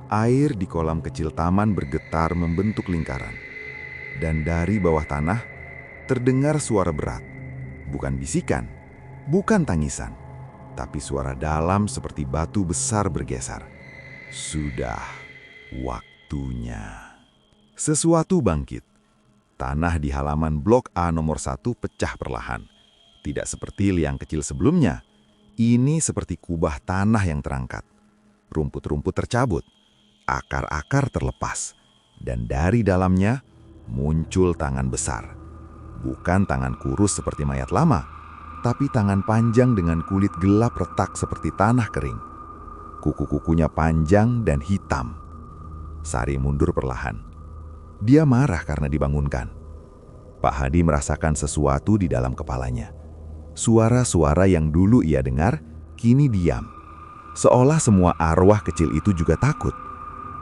Air di kolam kecil taman bergetar membentuk lingkaran. Dan dari bawah tanah, terdengar suara berat. Bukan bisikan, bukan tangisan, tapi suara dalam seperti batu besar bergeser. Sudah waktunya. Sesuatu bangkit. Tanah di halaman Blok A nomor 1 pecah perlahan. Tidak seperti liang kecil sebelumnya. Ini seperti kubah tanah yang terangkat. Rumput-rumput tercabut. Akar-akar terlepas. Dan dari dalamnya muncul tangan besar. Bukan tangan kurus seperti mayat lama, tapi tangan panjang dengan kulit gelap retak seperti tanah kering. Kuku-kukunya panjang dan hitam. Sari mundur perlahan. Dia marah karena dibangunkan. Pak Hadi merasakan sesuatu di dalam kepalanya. Suara-suara yang dulu ia dengar, kini diam. Seolah semua arwah kecil itu juga takut.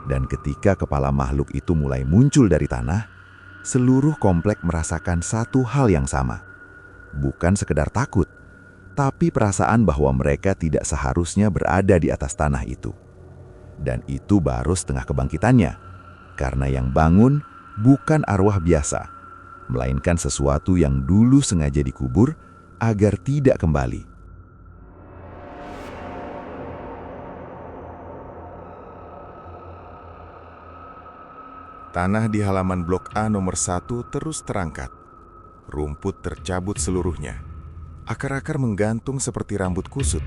Dan ketika kepala makhluk itu mulai muncul dari tanah, seluruh komplek merasakan satu hal yang sama. Bukan sekedar takut, tapi perasaan bahwa mereka tidak seharusnya berada di atas tanah itu. Dan itu baru setengah kebangkitannya, karena yang bangun bukan arwah biasa, melainkan sesuatu yang dulu sengaja dikubur agar tidak kembali. Tanah di halaman Blok A nomor 1 terus terangkat. Rumput tercabut seluruhnya. Akar-akar menggantung seperti rambut kusut.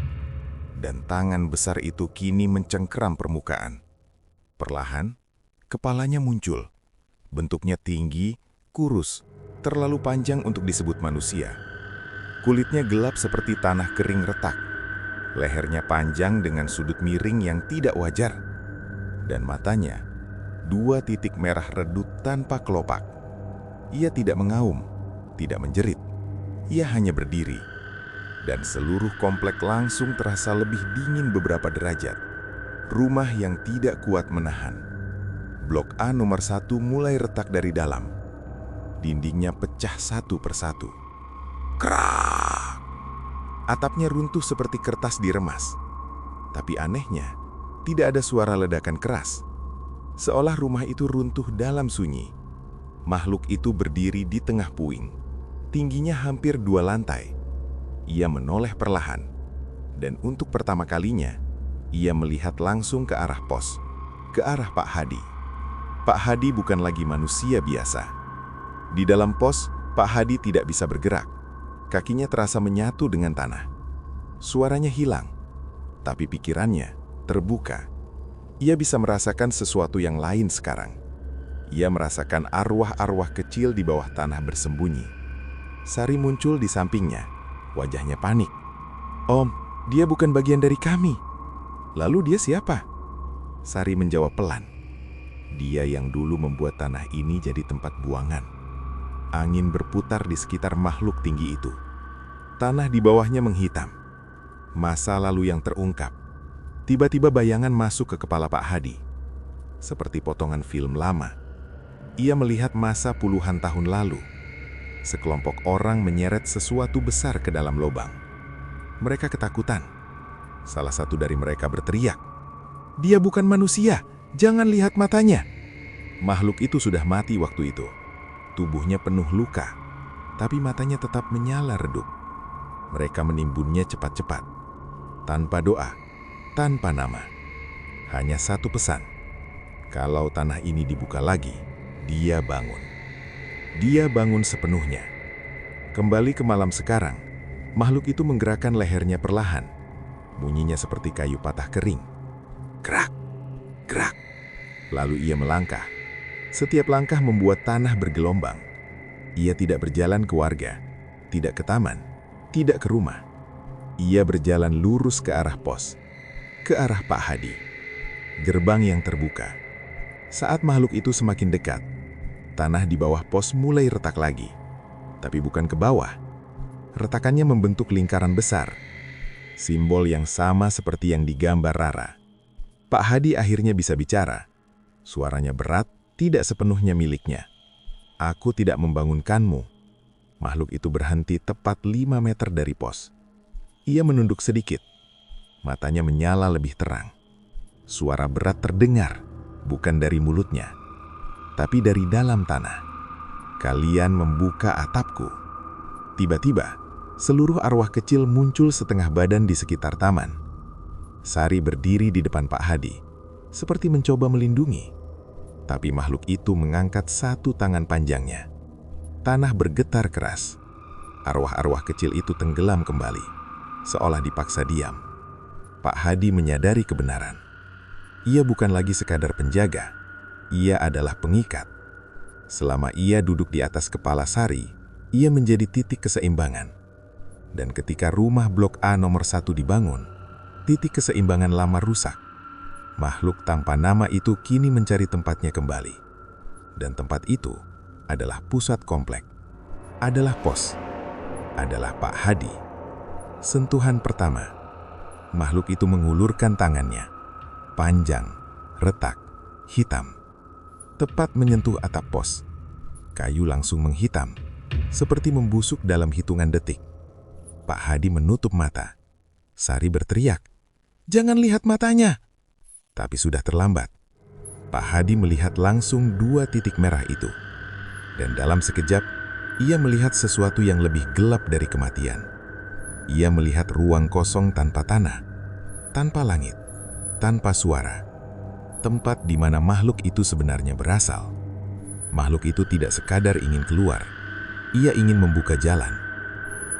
Dan tangan besar itu kini mencengkeram permukaan. Perlahan, kepalanya muncul. Bentuknya tinggi, kurus, terlalu panjang untuk disebut manusia. Kulitnya gelap seperti tanah kering retak. Lehernya panjang dengan sudut miring yang tidak wajar. Dan matanya, 2 titik merah redup tanpa kelopak. Ia tidak mengaum, tidak menjerit. Ia hanya berdiri. Dan seluruh komplek langsung terasa lebih dingin beberapa derajat. Rumah yang tidak kuat menahan. Blok A nomor 1 mulai retak dari dalam. Dindingnya pecah satu persatu. Krak! Atapnya runtuh seperti kertas diremas. Tapi anehnya, tidak ada suara ledakan keras. Seolah rumah itu runtuh dalam sunyi. Makhluk itu berdiri di tengah puing. Tingginya hampir 2 lantai. Ia menoleh perlahan. Dan untuk pertama kalinya, ia melihat langsung ke arah pos. Ke arah Pak Hadi. Pak Hadi bukan lagi manusia biasa. Di dalam pos, Pak Hadi tidak bisa bergerak. Kakinya terasa menyatu dengan tanah. Suaranya hilang, tapi pikirannya terbuka. Ia bisa merasakan sesuatu yang lain sekarang. Ia merasakan arwah-arwah kecil di bawah tanah bersembunyi. Sari muncul di sampingnya, wajahnya panik. "Om, dia bukan bagian dari kami." "Lalu dia siapa?" Sari menjawab pelan. Dia yang dulu membuat tanah ini jadi tempat buangan. Angin berputar di sekitar makhluk tinggi itu. Tanah di bawahnya menghitam. Masa lalu yang terungkap. Tiba-tiba bayangan masuk ke kepala Pak Hadi. Seperti potongan film lama. Ia melihat masa puluhan tahun lalu. Sekelompok orang menyeret sesuatu besar ke dalam lubang. Mereka ketakutan. Salah satu dari mereka berteriak, "Dia bukan manusia! Jangan lihat matanya." Makhluk itu sudah mati waktu itu. Tubuhnya penuh luka, tapi matanya tetap menyala redup. Mereka menimbunnya cepat-cepat. Tanpa doa, tanpa nama. Hanya satu pesan. Kalau tanah ini dibuka lagi, dia bangun. Dia bangun sepenuhnya. Kembali ke malam sekarang, makhluk itu menggerakkan lehernya perlahan. Bunyinya seperti kayu patah kering. Gerak, gerak. Lalu ia melangkah. Setiap langkah membuat tanah bergelombang. Ia tidak berjalan ke warga, tidak ke taman, tidak ke rumah. Ia berjalan lurus ke arah pos, ke arah Pak Hadi. Gerbang yang terbuka. Saat makhluk itu semakin dekat, tanah di bawah pos mulai retak lagi. Tapi bukan ke bawah. Retakannya membentuk lingkaran besar. Simbol yang sama seperti yang digambar Rara. Pak Hadi akhirnya bisa bicara. Suaranya berat, tidak sepenuhnya miliknya. Aku tidak membangunkanmu. Makhluk itu berhenti tepat 5 meter dari pos. Ia menunduk sedikit. Matanya menyala lebih terang. Suara berat terdengar, bukan dari mulutnya, tapi dari dalam tanah. Kalian membuka atapku. Tiba-tiba, seluruh arwah kecil muncul setengah badan di sekitar taman. Sari berdiri di depan Pak Hadi, seperti mencoba melindungi. Tapi makhluk itu mengangkat satu tangan panjangnya. Tanah bergetar keras. Arwah-arwah kecil itu tenggelam kembali, seolah dipaksa diam. Pak Hadi menyadari kebenaran. Ia bukan lagi sekadar penjaga, ia adalah pengikat. Selama ia duduk di atas kepala Sari, ia menjadi titik keseimbangan. Dan ketika rumah Blok A nomor 1 dibangun, titik keseimbangan lama rusak. Makhluk tanpa nama itu kini mencari tempatnya kembali. Dan tempat itu adalah pusat komplek, adalah pos, adalah Pak Hadi. Sentuhan pertama, makhluk itu mengulurkan tangannya. Panjang, retak, hitam. Tepat menyentuh atap pos. Kayu langsung menghitam, seperti membusuk dalam hitungan detik. Pak Hadi menutup mata. Sari berteriak, "Jangan lihat matanya!" Tapi sudah terlambat. Pak Hadi melihat langsung 2 titik merah itu. Dan dalam sekejap, ia melihat sesuatu yang lebih gelap dari kematian. Ia melihat ruang kosong tanpa tanah, tanpa langit, tanpa suara. Tempat di mana makhluk itu sebenarnya berasal. Makhluk itu tidak sekadar ingin keluar. Ia ingin membuka jalan.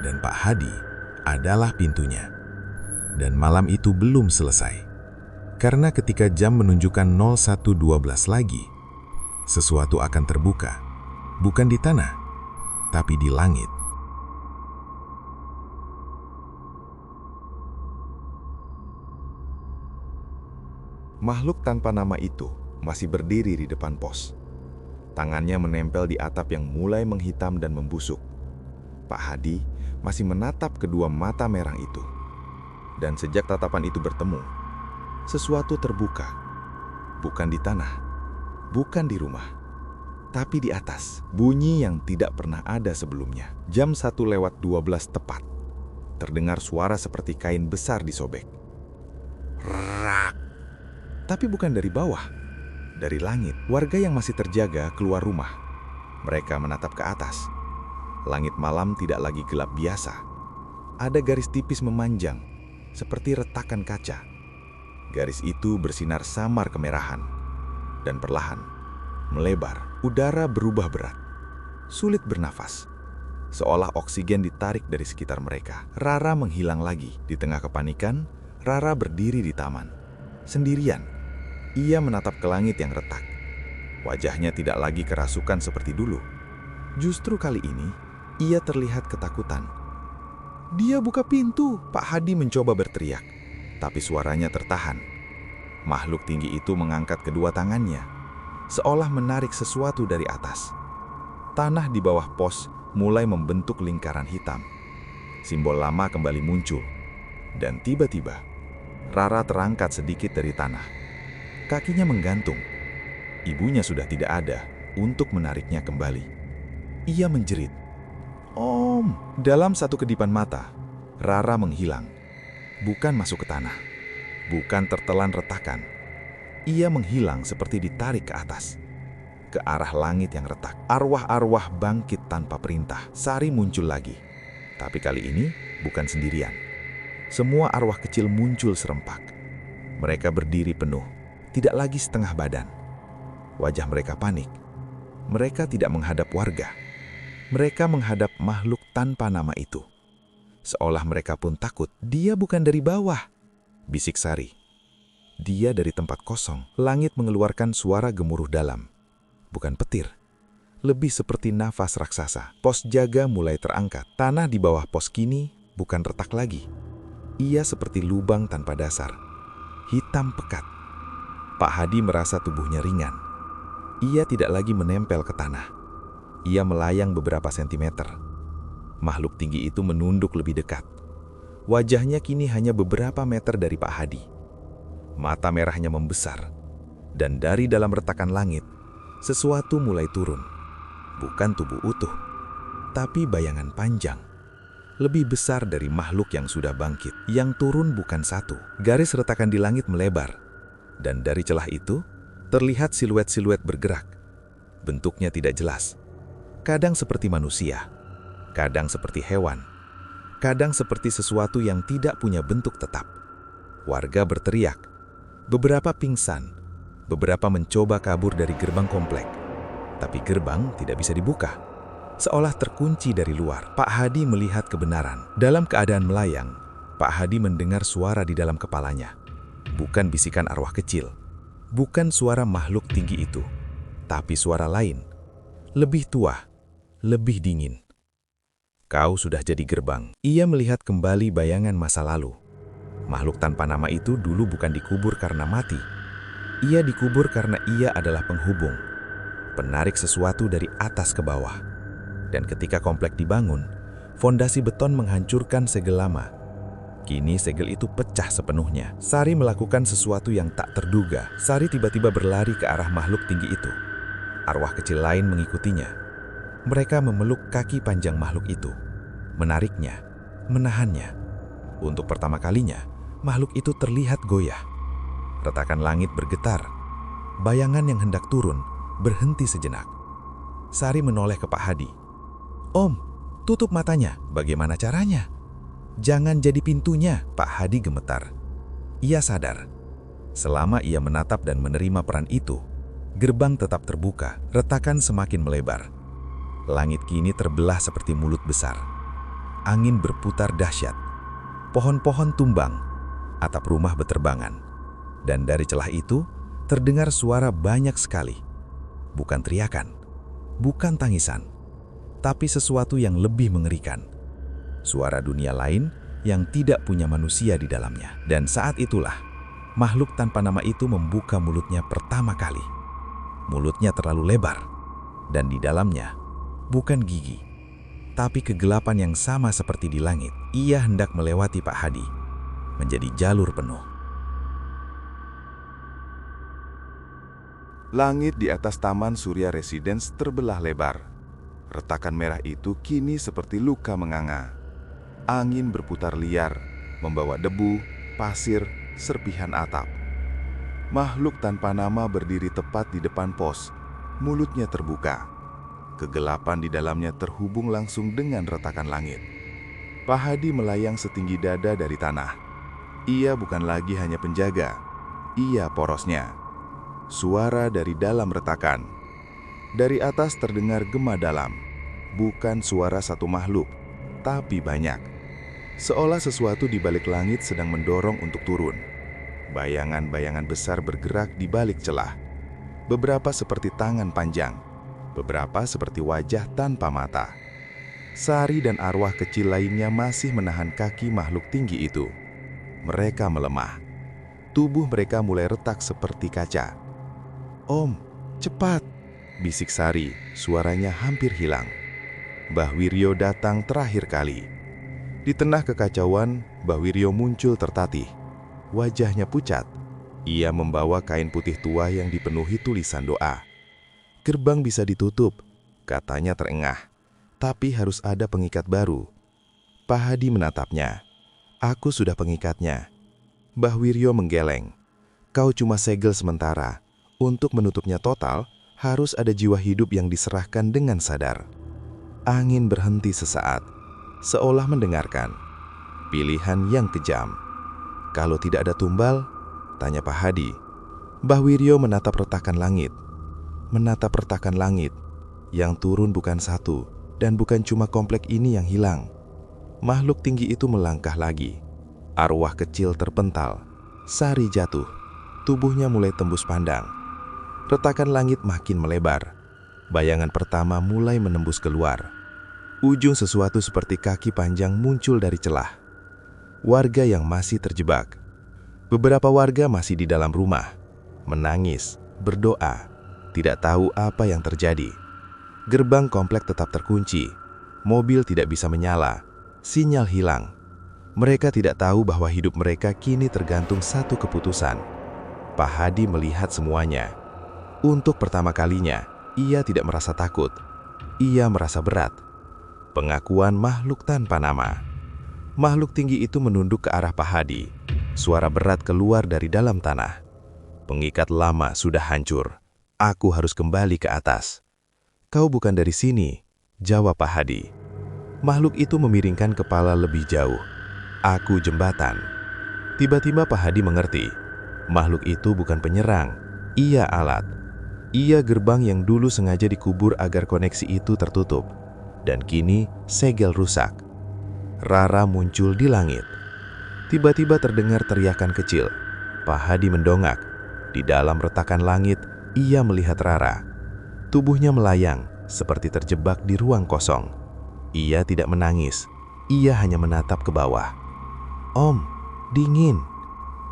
Dan Pak Hadi adalah pintunya. Dan malam itu belum selesai. Karena ketika jam menunjukkan 01.12 lagi, sesuatu akan terbuka. Bukan di tanah, tapi di langit. Makhluk tanpa nama itu masih berdiri di depan pos. Tangannya menempel di atap yang mulai menghitam dan membusuk. Pak Hadi masih menatap kedua mata merah itu. Dan sejak tatapan itu bertemu, sesuatu terbuka. Bukan di tanah, bukan di rumah, tapi di atas. Bunyi yang tidak pernah ada sebelumnya. Jam 1:12 tepat. Terdengar suara seperti kain besar disobek. Rak. Tapi bukan dari bawah, dari langit. Warga yang masih terjaga keluar rumah. Mereka menatap ke atas. Langit malam tidak lagi gelap biasa. Ada garis tipis memanjang, seperti retakan kaca. Garis itu bersinar samar kemerahan, dan perlahan melebar. Udara berubah berat, sulit bernafas, seolah oksigen ditarik dari sekitar mereka. Rara menghilang lagi. Di tengah kepanikan, Rara berdiri di taman, sendirian. Ia menatap ke langit yang retak. Wajahnya tidak lagi kerasukan seperti dulu. Justru kali ini, ia terlihat ketakutan. "Dia buka pintu!" Pak Hadi mencoba berteriak, tapi suaranya tertahan. Makhluk tinggi itu mengangkat kedua tangannya, seolah menarik sesuatu dari atas. Tanah di bawah pos mulai membentuk lingkaran hitam. Simbol lama kembali muncul. Dan tiba-tiba, Rara terangkat sedikit dari tanah. Kakinya menggantung. Ibunya sudah tidak ada untuk menariknya kembali. Ia menjerit, "Om!" Dalam satu kedipan mata, Rara menghilang. Bukan masuk ke tanah, bukan tertelan retakan. Ia menghilang seperti ditarik ke atas, ke arah langit yang retak. Arwah-arwah bangkit tanpa perintah. Sari muncul lagi, tapi kali ini bukan sendirian. Semua arwah kecil muncul serempak. Mereka berdiri penuh, tidak lagi setengah badan. Wajah mereka panik. Mereka tidak menghadap warga. Mereka menghadap makhluk tanpa nama itu. Seolah mereka pun takut. "Dia bukan dari bawah," bisik Sari. "Dia dari tempat kosong." Langit mengeluarkan suara gemuruh dalam. Bukan petir. lebih seperti nafas raksasa. Pos jaga mulai terangkat. Tanah di bawah pos kini bukan retak lagi. Ia seperti lubang tanpa dasar. Hitam pekat. Pak Hadi merasa tubuhnya ringan. Ia tidak lagi menempel ke tanah. Ia melayang beberapa sentimeter. Makhluk tinggi itu menunduk lebih dekat. Wajahnya kini hanya beberapa meter dari Pak Hadi. Mata merahnya membesar. Dan dari dalam retakan langit, sesuatu mulai turun. Bukan tubuh utuh, tapi bayangan panjang. Lebih besar dari makhluk yang sudah bangkit. Yang turun bukan satu. Garis retakan di langit melebar. Dan dari celah itu, terlihat siluet-siluet bergerak. Bentuknya tidak jelas. Kadang seperti manusia, kadang seperti hewan, kadang seperti sesuatu yang tidak punya bentuk tetap. Warga berteriak. Beberapa pingsan. Beberapa mencoba kabur dari gerbang komplek. Tapi gerbang tidak bisa dibuka. Seolah terkunci dari luar. Pak Hadi melihat kebenaran. Dalam keadaan melayang, Pak Hadi mendengar suara di dalam kepalanya. Bukan bisikan arwah kecil. Bukan suara makhluk tinggi itu. Tapi suara lain. Lebih tua. Lebih dingin. Kau sudah jadi gerbang. Ia melihat kembali bayangan masa lalu. Makhluk tanpa nama itu dulu bukan dikubur karena mati. Ia dikubur karena ia adalah penghubung. Penarik sesuatu dari atas ke bawah. Dan ketika komplek dibangun, fondasi beton menghancurkan segel lama. Kini segel itu pecah sepenuhnya. Sari melakukan sesuatu yang tak terduga. Sari tiba-tiba berlari ke arah makhluk tinggi itu. Arwah kecil lain mengikutinya. Mereka memeluk kaki panjang makhluk itu. Menariknya, menahannya. Untuk pertama kalinya, makhluk itu terlihat goyah. Retakan langit bergetar. Bayangan yang hendak turun berhenti sejenak. Sari menoleh ke Pak Hadi. Om, tutup matanya. Bagaimana caranya? Jangan jadi pintunya, Pak Hadi gemetar. Ia sadar. Selama ia menatap dan menerima peran itu, gerbang tetap terbuka, retakan semakin melebar. Langit kini terbelah seperti mulut besar. Angin berputar dahsyat. Pohon-pohon tumbang, atap rumah beterbangan. Dan dari celah itu, terdengar suara banyak sekali. Bukan teriakan, bukan tangisan, tapi sesuatu yang lebih mengerikan. Suara dunia lain yang tidak punya manusia di dalamnya. Dan saat itulah, makhluk tanpa nama itu membuka mulutnya pertama kali. Mulutnya terlalu lebar, dan di dalamnya bukan gigi, tapi kegelapan yang sama seperti di langit. Ia hendak melewati Pak Hadi, menjadi jalur penuh. Langit di atas Taman Surya Residence terbelah lebar. Retakan merah itu kini seperti luka menganga. Angin berputar liar, membawa debu, pasir, serpihan atap. Makhluk tanpa nama berdiri tepat di depan pos. Mulutnya terbuka. Kegelapan di dalamnya terhubung langsung dengan retakan langit. Pak Hadi melayang setinggi dada dari tanah. Ia bukan lagi hanya penjaga. Ia porosnya. Suara dari dalam retakan. Dari atas terdengar gema dalam. Bukan suara satu makhluk, tapi banyak. Seolah sesuatu di balik langit sedang mendorong untuk turun. Bayangan-bayangan besar bergerak di balik celah. Beberapa seperti tangan panjang, beberapa seperti wajah tanpa mata. Sari dan arwah kecil lainnya masih menahan kaki makhluk tinggi itu. Mereka melemah. Tubuh mereka mulai retak seperti kaca. Om, cepat, bisik Sari, suaranya hampir hilang. Mbah Wiryo datang terakhir kali. Di tengah kekacauan, Mbah Wiryo muncul tertatih. Wajahnya pucat. Ia membawa kain putih tua yang dipenuhi tulisan doa. Gerbang bisa ditutup, katanya terengah. Tapi harus ada pengikat baru. Pak Hadi menatapnya. Aku sudah pengikatnya. Mbah Wiryo menggeleng. Kau cuma segel sementara. Untuk menutupnya total, harus ada jiwa hidup yang diserahkan dengan sadar. Angin berhenti sesaat, seolah mendengarkan. Pilihan yang kejam. Kalau tidak ada tumbal, tanya Pak Hadi. Mbah Wiryo menatap retakan langit. Menatap retakan langit. Yang turun bukan satu, dan bukan cuma komplek ini yang hilang. Makhluk tinggi itu melangkah lagi. Arwah kecil terpental. Sari jatuh. Tubuhnya mulai tembus pandang. Retakan langit makin melebar. bayangan pertama mulai menembus keluar. Ujung sesuatu seperti kaki panjang muncul dari celah. Warga yang masih terjebak. Beberapa warga masih di dalam rumah, menangis, berdoa, tidak tahu apa yang terjadi. Gerbang komplek tetap terkunci, mobil tidak bisa menyala, sinyal hilang. Mereka tidak tahu bahwa hidup mereka kini tergantung satu keputusan. Pak Hadi melihat semuanya. Untuk pertama kalinya, ia tidak merasa takut. Ia merasa berat. Pengakuan makhluk tanpa nama. Makhluk tinggi itu menunduk ke arah Pak Hadi. Suara berat keluar dari dalam tanah. Pengikat lama sudah hancur. Aku harus kembali ke atas. Kau bukan dari sini, jawab Pak Hadi. Makhluk itu memiringkan kepala lebih jauh. Aku jembatan. Tiba-tiba Pak Hadi mengerti. Makhluk itu bukan penyerang. Ia alat. Ia gerbang yang dulu sengaja dikubur agar koneksi itu tertutup. Dan kini segel rusak. Rara muncul di langit. Tiba-tiba terdengar teriakan kecil. Pak Hadi mendongak. Di dalam retakan langit, ia melihat Rara. Tubuhnya melayang, seperti terjebak di ruang kosong. Ia tidak menangis. Ia hanya menatap ke bawah. Om, dingin.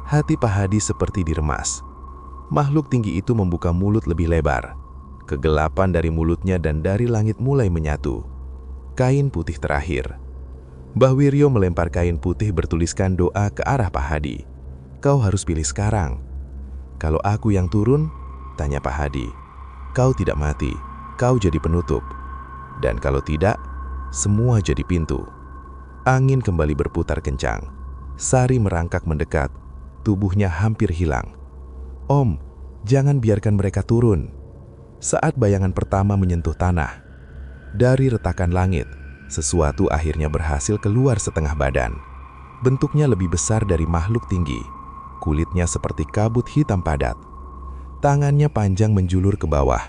Hati Pak Hadi seperti diremas. Makhluk tinggi itu membuka mulut lebih lebar. Kegelapan dari mulutnya dan dari langit mulai menyatu. Kain putih terakhir. Mbah Wiryo melempar kain putih bertuliskan doa ke arah Pak Hadi. Kau harus pilih sekarang. Kalau aku yang turun, tanya Pak Hadi. Kau tidak mati, kau jadi penutup. Dan kalau tidak, semua jadi pintu. Angin kembali berputar kencang. Sari merangkak mendekat. Tubuhnya hampir hilang. Om, jangan biarkan mereka turun. Saat bayangan pertama menyentuh tanah, dari retakan langit, sesuatu akhirnya berhasil keluar setengah badan. Bentuknya lebih besar dari makhluk tinggi. Kulitnya seperti kabut hitam padat. Tangannya panjang menjulur ke bawah,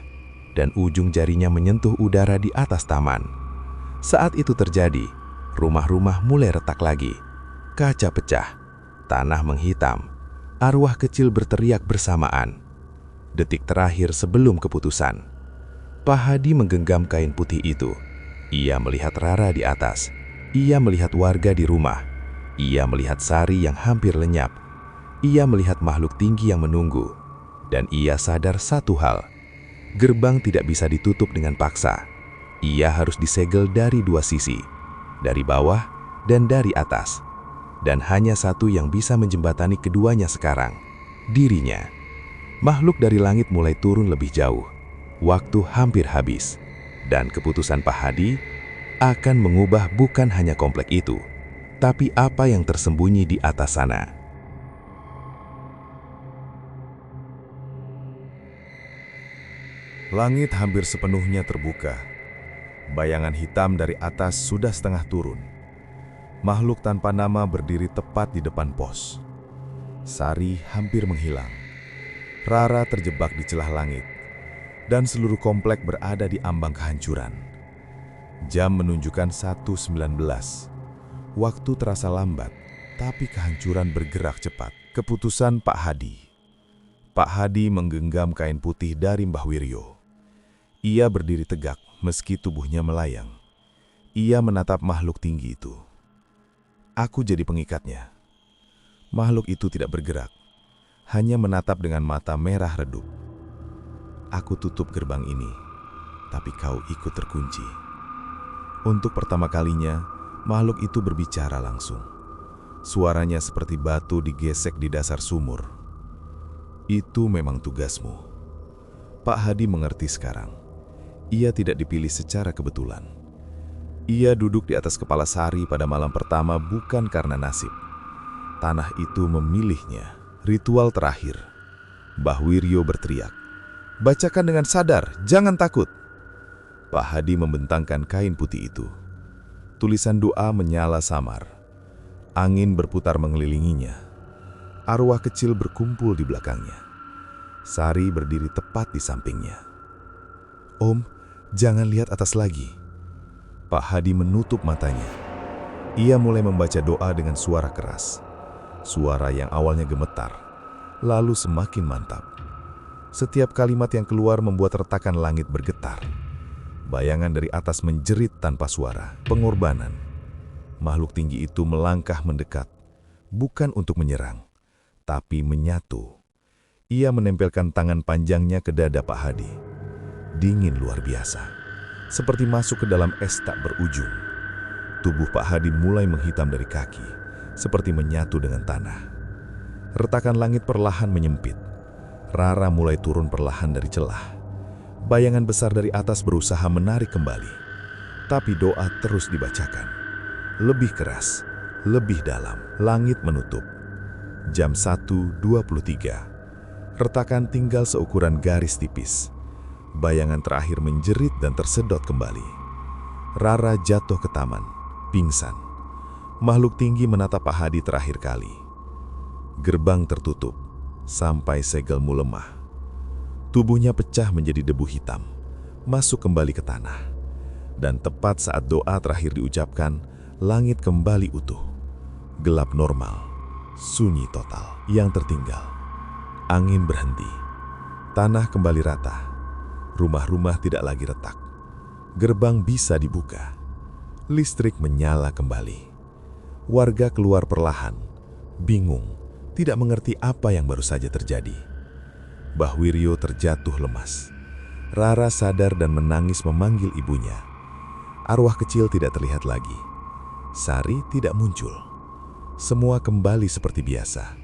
dan ujung jarinya menyentuh udara di atas taman. Saat itu terjadi, rumah-rumah mulai retak lagi. Kaca pecah, tanah menghitam, arwah kecil berteriak bersamaan. Detik terakhir sebelum keputusan. Pak Hadi menggenggam kain putih itu. Ia melihat Rara di atas. Ia melihat warga di rumah. Ia melihat Sari yang hampir lenyap. Ia melihat makhluk tinggi yang menunggu. Dan ia sadar satu hal. Gerbang tidak bisa ditutup dengan paksa. Ia harus disegel dari dua sisi. Dari bawah dan dari atas. Dan hanya satu yang bisa menjembatani keduanya sekarang. Dirinya. Makhluk dari langit mulai turun lebih jauh. Waktu hampir habis. Dan keputusan Pak Hadi akan mengubah bukan hanya komplek itu, tapi apa yang tersembunyi di atas sana. Langit hampir sepenuhnya terbuka. Bayangan hitam dari atas sudah setengah turun. Makhluk tanpa nama berdiri tepat di depan pos. Sari hampir menghilang. Rara terjebak di celah langit. Dan seluruh komplek berada di ambang kehancuran. Jam menunjukkan 1.19. Waktu terasa lambat, tapi kehancuran bergerak cepat. Keputusan Pak Hadi. Pak Hadi menggenggam kain putih dari Mbah Wiryo. Ia berdiri tegak meski tubuhnya melayang. Ia menatap makhluk tinggi itu. Aku jadi pengikatnya. Makhluk itu tidak bergerak, hanya menatap dengan mata merah redup. Aku tutup gerbang ini, tapi kau ikut terkunci. Untuk pertama kalinya, makhluk itu berbicara langsung. Suaranya seperti batu digesek di dasar sumur. Itu memang tugasmu. Pak Hadi mengerti sekarang. Ia tidak dipilih secara kebetulan. Ia duduk di atas kepala Sari pada malam pertama bukan karena nasib. Tanah itu memilihnya. Ritual terakhir. Mbah Wiryo berteriak. Bacakan dengan sadar, jangan takut. Pak Hadi membentangkan kain putih itu. Tulisan doa menyala samar. Angin berputar mengelilinginya. Arwah kecil berkumpul di belakangnya. Sari berdiri tepat di sampingnya. Om, jangan lihat atas lagi. Pak Hadi menutup matanya. Ia mulai membaca doa dengan suara keras. Suara yang awalnya gemetar, lalu semakin mantap. Setiap kalimat yang keluar membuat retakan langit bergetar. Bayangan dari atas menjerit tanpa suara. Pengorbanan. Makhluk tinggi itu melangkah mendekat, bukan untuk menyerang, tapi menyatu. Ia menempelkan tangan panjangnya ke dada Pak Hadi. Dingin luar biasa, seperti masuk ke dalam es tak berujung. Tubuh Pak Hadi mulai menghitam dari kaki, seperti menyatu dengan tanah. Retakan langit perlahan menyempit. Rara mulai turun perlahan dari celah. Bayangan besar dari atas berusaha menarik kembali. Tapi doa terus dibacakan. Lebih keras, lebih dalam. Langit menutup. Jam 1.23. Retakan tinggal seukuran garis tipis. Bayangan terakhir menjerit dan tersedot kembali. Rara jatuh ke taman, pingsan. Makhluk tinggi menatap Pak Hadi terakhir kali. Gerbang tertutup sampai segelmu lemah. Tubuhnya pecah menjadi debu hitam, masuk kembali ke tanah. Dan tepat saat doa terakhir diucapkan, langit kembali utuh. Gelap normal, sunyi total. Yang tertinggal, angin berhenti. Tanah kembali rata. Rumah-rumah tidak lagi retak. Gerbang bisa dibuka. Listrik menyala kembali. Warga keluar perlahan, bingung, tidak mengerti apa yang baru saja terjadi. Mbah Wiryo terjatuh lemas. Rara sadar dan menangis memanggil ibunya. Arwah kecil tidak terlihat lagi. Sari tidak muncul. Semua kembali seperti biasa.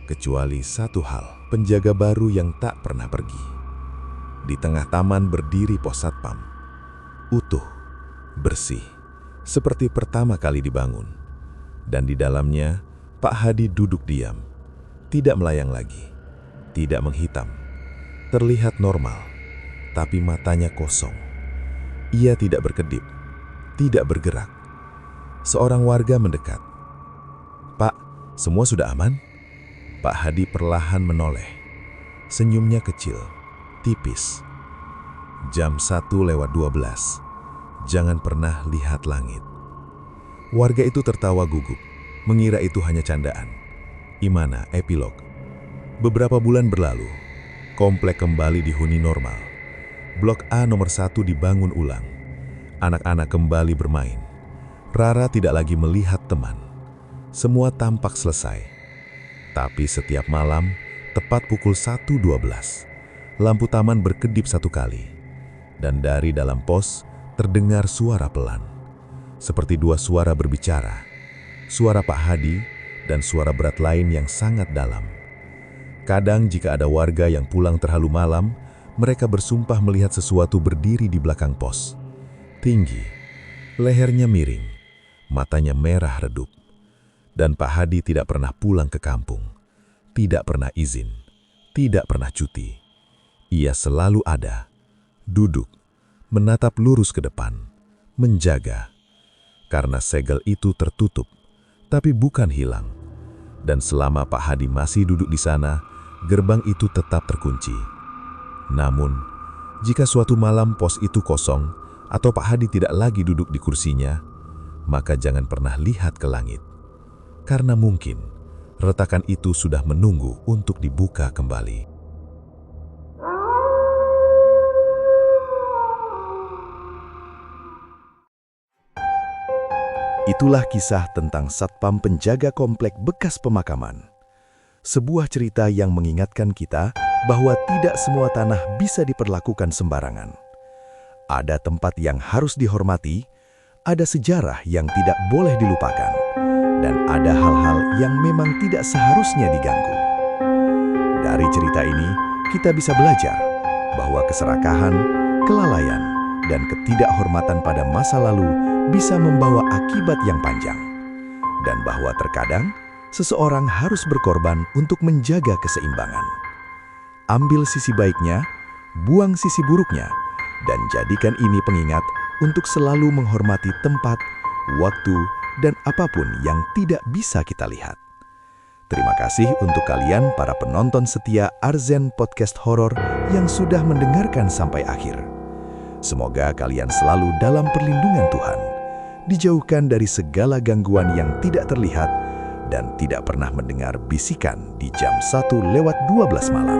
Kecuali satu hal, penjaga baru yang tak pernah pergi. Di tengah taman berdiri pos satpam. Utuh, bersih, seperti pertama kali dibangun. Dan di dalamnya, Pak Hadi duduk diam, tidak melayang lagi, tidak menghitam. Terlihat normal, tapi matanya kosong. Ia tidak berkedip, tidak bergerak. Seorang warga mendekat. "Pak, semua sudah aman?" Pak Hadi perlahan menoleh. Senyumnya kecil, tipis. Jam 1:12. Jangan pernah lihat langit. Warga itu tertawa gugup, mengira itu hanya candaan. Imana epilog. Beberapa bulan berlalu, komplek kembali dihuni normal. Blok A nomor 1 dibangun ulang. Anak-anak kembali bermain. Rara tidak lagi melihat teman. Semua tampak selesai. Tapi setiap malam, tepat pukul 1.12, lampu taman berkedip satu kali. Dan dari dalam pos, terdengar suara pelan. Seperti dua suara berbicara. Suara Pak Hadi dan suara berat lain yang sangat dalam. Kadang jika ada warga yang pulang terlalu malam, mereka bersumpah melihat sesuatu berdiri di belakang pos. Tinggi, lehernya miring, matanya merah redup. Dan Pak Hadi tidak pernah pulang ke kampung, tidak pernah izin, tidak pernah cuti. Ia selalu ada, duduk, menatap lurus ke depan, menjaga. Karena segel itu tertutup, tapi bukan hilang. Dan selama Pak Hadi masih duduk di sana, gerbang itu tetap terkunci. Namun, jika suatu malam pos itu kosong, atau Pak Hadi tidak lagi duduk di kursinya, maka jangan pernah lihat ke langit. Karena mungkin retakan itu sudah menunggu untuk dibuka kembali. Itulah kisah tentang satpam penjaga komplek bekas pemakaman. Sebuah cerita yang mengingatkan kita bahwa tidak semua tanah bisa diperlakukan sembarangan. Ada tempat yang harus dihormati, ada sejarah yang tidak boleh dilupakan, dan ada hal-hal yang memang tidak seharusnya diganggu. Dari cerita ini, kita bisa belajar bahwa keserakahan, kelalaian, dan ketidakhormatan pada masa lalu bisa membawa akibat yang panjang. Dan bahwa terkadang, seseorang harus berkorban untuk menjaga keseimbangan. Ambil sisi baiknya, buang sisi buruknya, dan jadikan ini pengingat untuk selalu menghormati tempat, waktu, dan apapun yang tidak bisa kita lihat. Terima kasih untuk kalian para penonton setia Arzen Podcast Horor yang sudah mendengarkan sampai akhir. Semoga kalian selalu dalam perlindungan Tuhan, dijauhkan dari segala gangguan yang tidak terlihat, dan tidak pernah mendengar bisikan di jam 1:12 malam.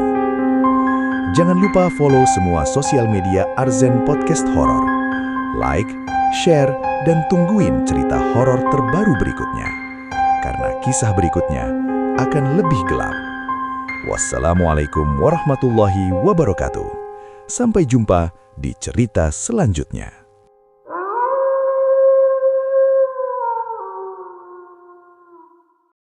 Jangan lupa follow semua sosial media Arzen Podcast Horor. Like, share, dan tungguin cerita horor terbaru berikutnya. Karena kisah berikutnya akan lebih gelap. Wassalamualaikum warahmatullahi wabarakatuh. Sampai jumpa di cerita selanjutnya.